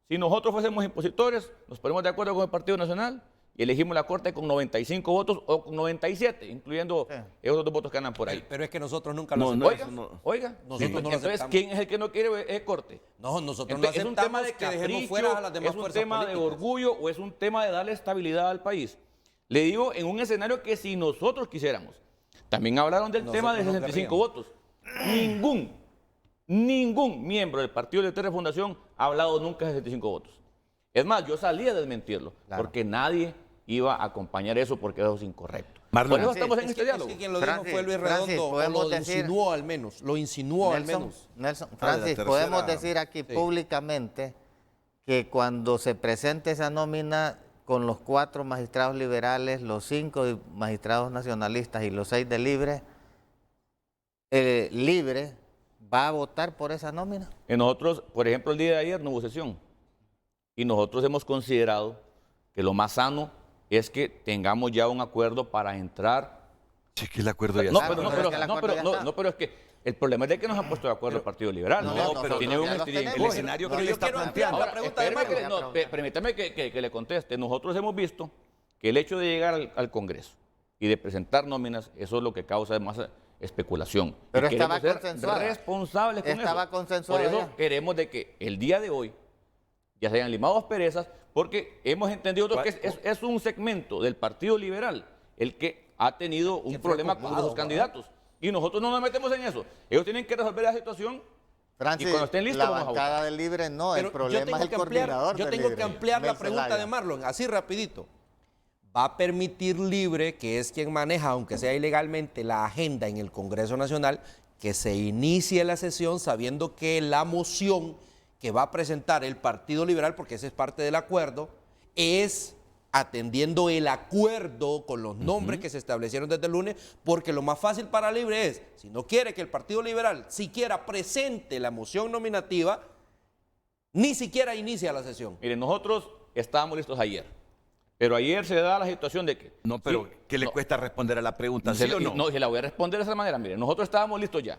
si nosotros fuésemos impositores, nos ponemos de acuerdo con el Partido Nacional y elegimos la Corte con 95 votos o con 97, incluyendo esos 2 votos que andan por ahí. Pero es que nosotros nunca lo Oiga, Nosotros no lo entonces, aceptamos. ¿quién es el que no quiere Corte? No, nosotros Entonces, no ¿es un tema aceptamos de que dejemos capricho, fuera a las demás es un fuerzas tema de políticas? orgullo o es un tema de darle estabilidad al país? Le digo, en un escenario que si nosotros quisiéramos, también hablaron del tema de 65 votos. Ningún miembro del Partido Libertad y Refundación ha hablado nunca de 65 votos. Es más, yo salí a desmentirlo, porque nadie iba a acompañar eso porque eso es incorrecto. Marlon, Por eso estamos en este diálogo. Es que quien lo dijo fue Luis Redondo, podemos lo decir- insinuó al menos, Nelson, Francis, podemos decir aquí públicamente que cuando se presente esa nómina con los 4 magistrados liberales, los 5 magistrados nacionalistas y los 6 de Libre, Libre va a votar por esa nómina. Y nosotros, por ejemplo, el día de ayer no hubo sesión. Y nosotros hemos considerado que lo más sano es que tengamos ya un acuerdo para entrar. Sí, que el acuerdo ya No, está. pero es que el problema es de que nos han puesto de acuerdo el Partido Liberal. pero tiene un el escenario que Pero le yo está quiero ampliar planteando. la pregunta de Marlon. Permítame que le conteste. Nosotros hemos visto que el hecho de llegar al Congreso y de presentar nóminas, eso es lo que causa más especulación. Pero Y queremos estaba ser consensuada. responsables con Estaba eso. consensuada Por eso ya. queremos de que el día de hoy ya se hayan limado asperezas, porque hemos entendido que es un segmento del Partido Liberal el que ha tenido un problema con los candidatos. Y nosotros no nos metemos en eso. Ellos tienen que resolver la situación. Francis, Y cuando estén listos, la vamos a votar. bancada del Libre no, Pero el problema es el coordinador Yo del tengo Libre, que ampliar la Mel pregunta Zelaya. de Marlon, así rapidito. ¿Va a permitir Libre, que es quien maneja, aunque sea ilegalmente, la agenda en el Congreso Nacional, que se inicie la sesión sabiendo que la moción que va a presentar el Partido Liberal, porque ese es parte del acuerdo, es atendiendo el acuerdo con los nombres que se establecieron desde el lunes, porque lo más fácil para Libre es, si no quiere que el Partido Liberal siquiera presente la moción nominativa, ni siquiera inicia la sesión. Miren, nosotros estábamos listos ayer. Pero ayer se da la situación de que... No, pero sí, ¿qué le no, cuesta responder a la pregunta? se ¿Sí o no? No, se la voy a responder de esa manera. Miren, nosotros estábamos listos ya,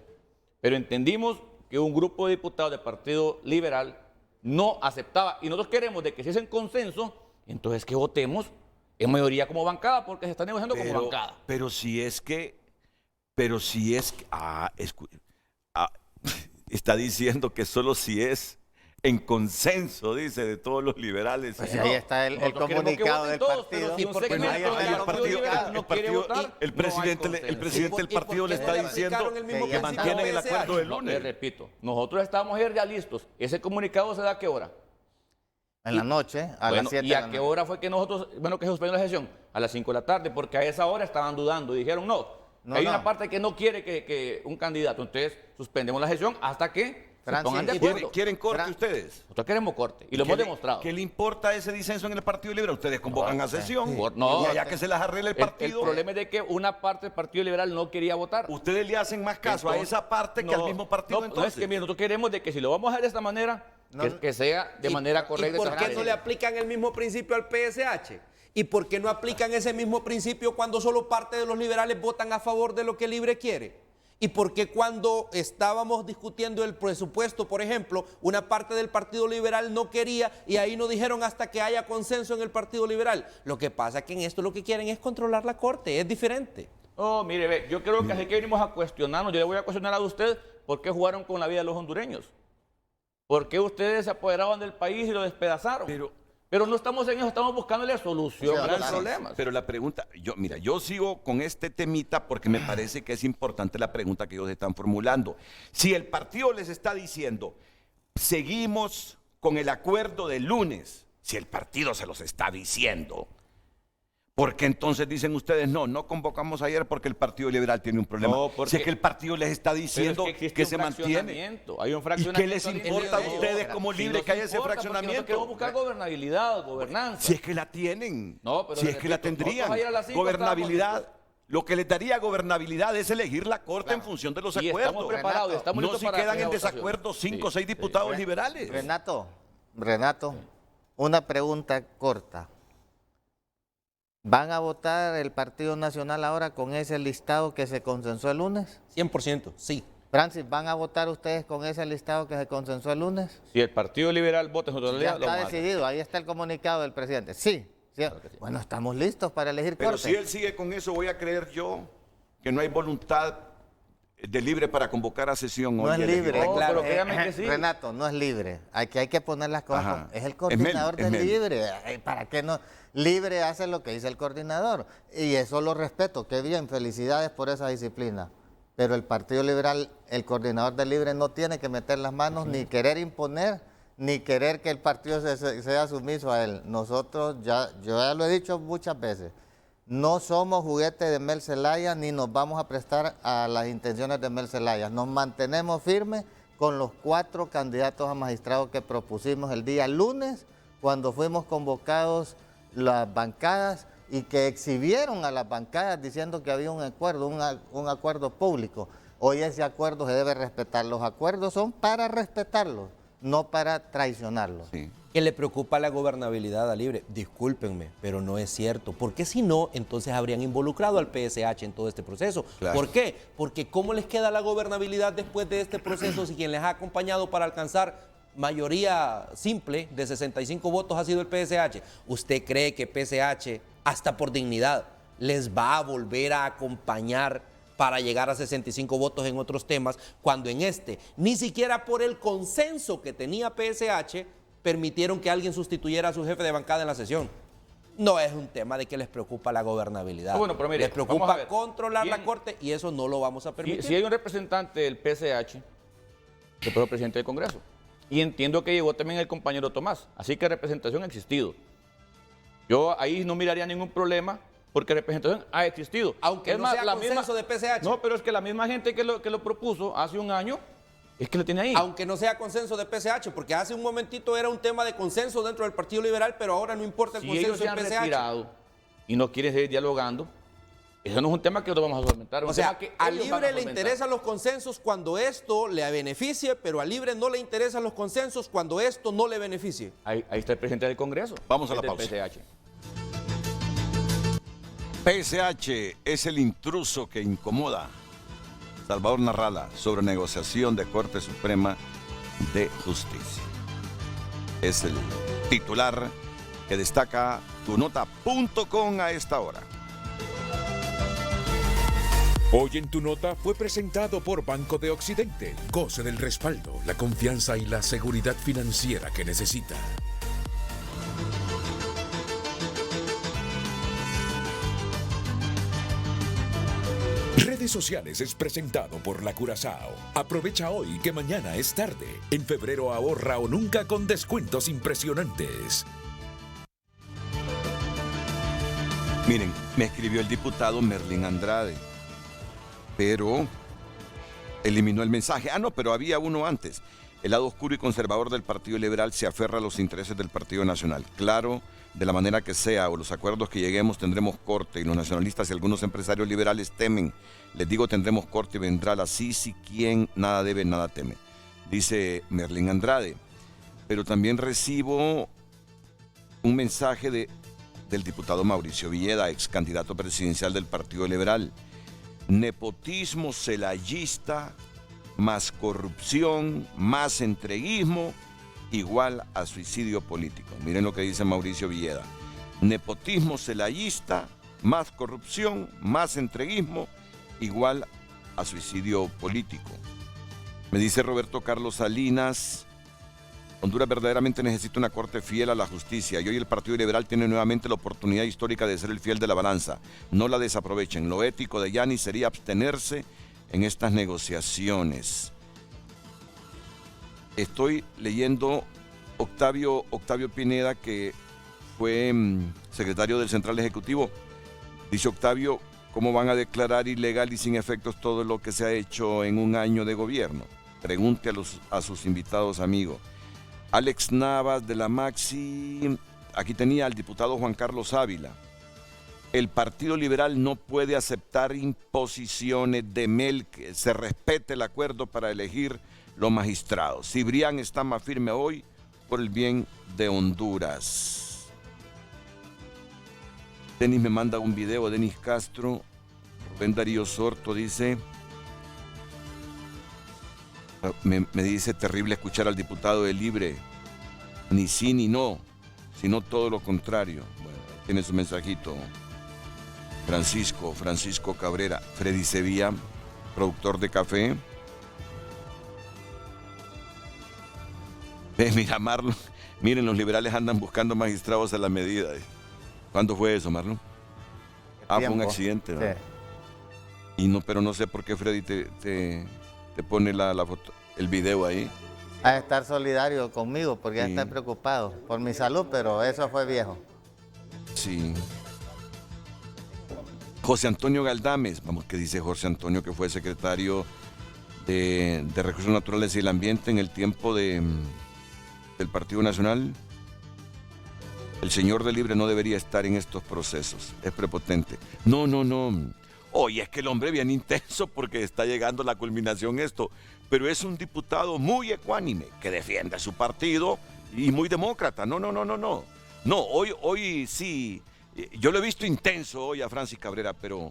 pero entendimos que un grupo de diputados del Partido Liberal no aceptaba. Y nosotros queremos de que si es en consenso, entonces que votemos en mayoría como bancada, porque se está negociando como bancada. Pero si es que... está diciendo que solo si es en consenso, dice, de todos los liberales. Pues ahí está el comunicado del partido. Y por qué el presidente del partido le está diciendo que mantienen el acuerdo del Le lunes. repito, nosotros estábamos ayer ya listos. ¿Ese comunicado se da a qué hora? En la noche, a las 7 ¿Y a qué hora fue que nosotros, que se suspendió la sesión? A las 5 de la tarde, porque a esa hora estaban dudando y dijeron hay una parte que no quiere que un candidato, entonces suspendemos la sesión hasta que se pongan de acuerdo. ¿Quieren corte ustedes? Nosotros queremos corte y lo hemos demostrado. ¿Qué le importa ese disenso en el Partido Liberal? Ustedes convocan a sesión. No. Y allá que se las arregle el partido. El problema es de que una parte del Partido Liberal no quería votar. Ustedes le hacen más caso a esa parte que al mismo partido, No, entonces. es que mira, nosotros queremos de que si lo vamos a hacer de esta manera, que sea de manera correcta. ¿Y por qué no le aplican el mismo principio al PSH? ¿Y por qué no aplican ese mismo principio cuando solo parte de los liberales votan a favor de lo que Libre quiere? ¿Y por qué cuando estábamos discutiendo el presupuesto, por ejemplo, una parte del Partido Liberal no quería y ahí nos dijeron hasta que haya consenso en el Partido Liberal? Lo que pasa es que en esto lo que quieren es controlar la Corte, es diferente. Oh, mire, ve, yo creo que así que venimos a cuestionarnos. Yo le voy a cuestionar a usted por qué jugaron con la vida de los hondureños. ¿Por qué ustedes se apoderaban del país y lo despedazaron? Pero no estamos en eso, estamos buscándole solución a los problemas. Pero la pregunta, yo sigo con este temita porque me parece que es importante la pregunta que ellos están formulando. Si el partido les está diciendo, seguimos con el acuerdo del lunes, si el partido se los está diciendo, ¿por qué entonces dicen ustedes no convocamos ayer porque el Partido Liberal tiene un problema? No, porque, si es que el partido les está diciendo que se mantiene. Hay un fraccionamiento. ¿Y qué les importa a ustedes como Libre que haya ese fraccionamiento? Queremos buscar gobernabilidad, gobernanza. Si es que la tienen, no, pero si es que la tendrían. Gobernabilidad. Lo que les daría gobernabilidad es elegir la Corte en función de los acuerdos. Estamos preparados, estamos listos para quedan en desacuerdo 5 o 6 diputados liberales. Renato, una pregunta corta. ¿Van a votar el Partido Nacional ahora con ese listado que se consensó el lunes? 100%, sí. Francis, ¿van a votar ustedes con ese listado que se consensó el lunes? Si el Partido Liberal vota en su totalidad, ya está decidido, ahí está el comunicado del presidente. Sí. Claro sí. Bueno, estamos listos para elegir Pero Corte. si él sigue con eso, voy a creer yo que no hay voluntad de Libre para convocar a sesión. No es libre, no, claro. Pero créame que sí. Renato, no es libre. Hay que poner las cosas. Es el coordinador del Libre. ¿Para qué no? Libre hace lo que dice el coordinador. Y eso lo respeto. Qué bien, felicidades por esa disciplina. Pero el Partido Liberal, el coordinador del Libre no tiene que meter las manos ni querer imponer, ni querer que el partido sea sumiso a él. Nosotros, yo ya lo he dicho muchas veces, no somos juguete de Mel Zelaya ni nos vamos a prestar a las intenciones de Mel Zelaya. Nos mantenemos firmes con los 4 candidatos a magistrados que propusimos el día lunes cuando fuimos convocados las bancadas y que exhibieron a las bancadas diciendo que había un acuerdo público. Hoy ese acuerdo se debe respetar. Los acuerdos son para respetarlos, no para traicionarlos. Sí. Que le preocupa la gobernabilidad a Libre. Discúlpenme, pero no es cierto. Porque si no, entonces habrían involucrado al PSH en todo este proceso. Claro. ¿Por qué? Porque ¿cómo les queda la gobernabilidad después de este proceso si quien les ha acompañado para alcanzar mayoría simple de 65 votos ha sido el PSH? ¿Usted cree que PSH, hasta por dignidad, les va a volver a acompañar para llegar a 65 votos en otros temas, cuando en este, ni siquiera por el consenso que tenía PSH, permitieron que alguien sustituyera a su jefe de bancada en la sesión? No es un tema de que les preocupa la gobernabilidad. Bueno, pero mire, les preocupa controlar la Corte y eso no lo vamos a permitir. Si hay un representante del PSH, que fue el presidente del Congreso, y entiendo que llegó también el compañero Tomás, así que representación ha existido. Yo ahí no miraría ningún problema, porque representación ha existido. Aunque es no más, sea consenso de PSH. No, pero es que la misma gente que lo propuso hace un año, es que lo tiene ahí. Aunque no sea consenso de PSH, porque hace un momentito era un tema de consenso dentro del Partido Liberal, pero ahora no importa el consenso ellos se del han PSH. retirado y no quieren seguir dialogando, eso no es un tema que nosotros vamos a solventar. O sea, a Libre le interesan los consensos cuando esto le beneficie, pero a Libre no le interesan los consensos cuando esto no le beneficie. Ahí está el presidente del Congreso. Vamos a la pausa. PSH es el intruso que incomoda. Salvador Narrala, sobre negociación de Corte Suprema de Justicia. Es el titular que destaca tunota.com a esta hora. Hoy en Tu Nota fue presentado por Banco de Occidente. Goce del respaldo, la confianza y la seguridad financiera que necesita. Redes Sociales es presentado por La Curazao. Aprovecha hoy que mañana es tarde. En febrero ahorra o nunca con descuentos impresionantes. Miren, me escribió el diputado Merlín Andrade, pero eliminó el mensaje. No, pero había uno antes. El lado oscuro y conservador del Partido Liberal se aferra a los intereses del Partido Nacional. Claro, de la manera que sea o los acuerdos que lleguemos tendremos corte y los nacionalistas y algunos empresarios liberales temen. Les digo, tendremos corte y vendrá la sí, quien nada debe, nada teme. Dice Merlín Andrade. Pero también recibo un mensaje del diputado Mauricio Villeda, ex candidato presidencial del Partido Liberal. nepotismo celayista más corrupción más entreguismo igual a suicidio político. Miren lo que dice Mauricio Villeda. Nepotismo celayista más corrupción más entreguismo igual a suicidio político. Me dice Roberto Carlos Salinas, Honduras verdaderamente necesita una corte fiel a la justicia y hoy el Partido Liberal tiene nuevamente la oportunidad histórica de ser el fiel de la balanza. No la desaprovechen. Lo ético de Yanis sería abstenerse en estas negociaciones. Estoy leyendo Octavio Pineda, que fue secretario del Central Ejecutivo. Dice Octavio, ¿cómo van a declarar ilegal y sin efectos todo lo que se ha hecho en un año de gobierno? Pregunte a sus invitados amigos. Alex Navas de la Maxi, aquí tenía al diputado Juan Carlos Ávila. El Partido Liberal no puede aceptar imposiciones de Mel, que se respete el acuerdo para elegir los magistrados. Cibrián está más firme hoy por el bien de Honduras. Denis me manda un video, Denis Castro. Rubén Darío Sorto dice... Me dice terrible escuchar al diputado de Libre, ni sí ni no, sino todo lo contrario. Bueno, tiene su mensajito. Francisco Cabrera, Freddy Sevilla, productor de café. Mira, Marlon, miren, los liberales andan buscando magistrados a la medida. ¿Cuándo fue eso, Marlon? Fue un accidente, ¿no? Sí. Pero no sé por qué Freddy te pone la foto, el video ahí. A estar solidario conmigo porque ya está preocupado por mi salud, pero eso fue viejo. Sí. José Antonio Galdames, vamos, ¿qué dice José Antonio, que fue secretario de Recursos Naturales y el Ambiente en el tiempo del Partido Nacional? El señor de Libre no debería estar en estos procesos, es prepotente. No. Oye, es que el hombre bien intenso porque está llegando a la culminación esto, pero es un diputado muy ecuánime que defiende a su partido y muy demócrata. No, hoy sí, yo lo he visto intenso hoy a Francis Cabrera, pero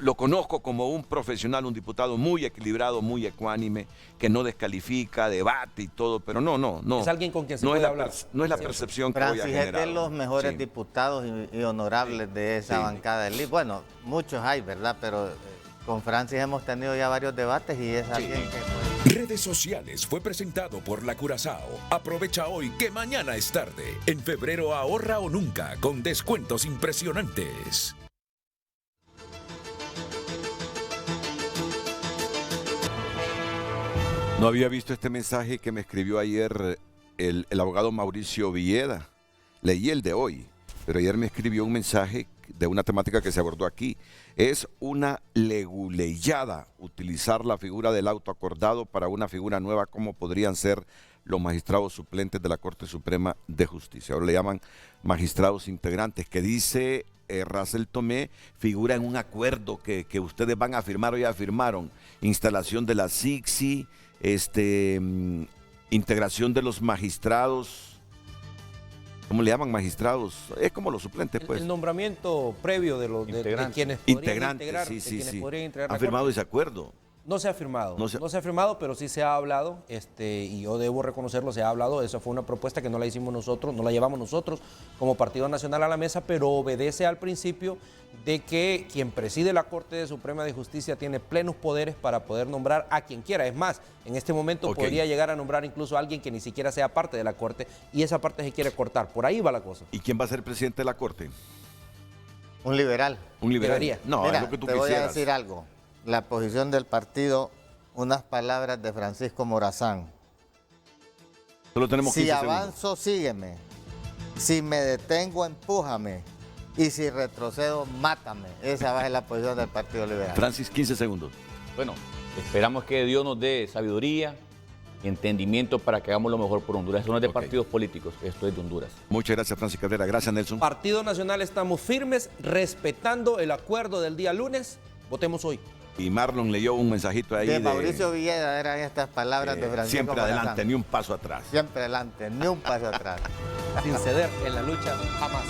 lo conozco como un profesional, un diputado muy equilibrado, muy ecuánime, que no descalifica, debate y todo, pero no. Es alguien con quien se puede hablar. No es la percepción que voy a generar. Francis es de los mejores diputados y honorables de esa bancada del LIB. Bueno, muchos hay, ¿verdad? Pero con Francis hemos tenido ya varios debates y es alguien que... Redes sociales fue presentado por La Curazao. Aprovecha hoy que mañana es tarde. En febrero ahorra o nunca con descuentos impresionantes. No había visto este mensaje que me escribió ayer el abogado Mauricio Villeda. Leí el de hoy, pero ayer me escribió un mensaje de una temática que se abordó aquí. Es una leguleyada utilizar la figura del auto acordado para una figura nueva como podrían ser los magistrados suplentes de la Corte Suprema de Justicia. Ahora le llaman magistrados integrantes, que dice Russell Tomé, figura en un acuerdo que ustedes van a firmar o ya firmaron. Instalación de la SICSI, integración de los magistrados. ¿Cómo le llaman magistrados? Es como los suplentes, pues. El nombramiento previo de quienes podrían integrar. Sí. ¿Han firmado ese acuerdo? No se ha firmado, no se ha firmado, pero sí se ha hablado, y yo debo reconocerlo, se ha hablado. Esa fue una propuesta que no la hicimos nosotros, no la llevamos nosotros como Partido Nacional a la mesa, pero obedece al principio de que quien preside la Corte Suprema de Justicia tiene plenos poderes para poder nombrar a quien quiera. Es más, en este momento podría llegar a nombrar incluso a alguien que ni siquiera sea parte de la Corte, y esa parte se quiere cortar. Por ahí va la cosa. ¿Y quién va a ser presidente de la Corte? Un liberal. ¿Un liberal? Debería. No, mira, es lo que tú te quisieras. Voy a decir algo. La posición del partido, unas palabras de Francisco Morazán. Solo tenemos 15 si segundos. avanzo, sígueme. Si me detengo, empújame. Y si retrocedo, mátame. Esa va a ser la posición del Partido Liberal. Francis, 15 segundos. Bueno, esperamos que Dios nos dé sabiduría y entendimiento para que hagamos lo mejor por Honduras. Esto no es de partidos políticos, esto es de Honduras. Muchas gracias, Francis Cabrera. Gracias, Nelson. Partido Nacional, estamos firmes, respetando el acuerdo del día lunes. Votemos hoy. Y Marlon leyó un mensajito ahí de Mauricio Villeda, eran estas palabras de Francisco siempre Morazán. adelante, ni un paso atrás. Siempre adelante, ni un paso atrás. Sin ceder en la lucha, jamás.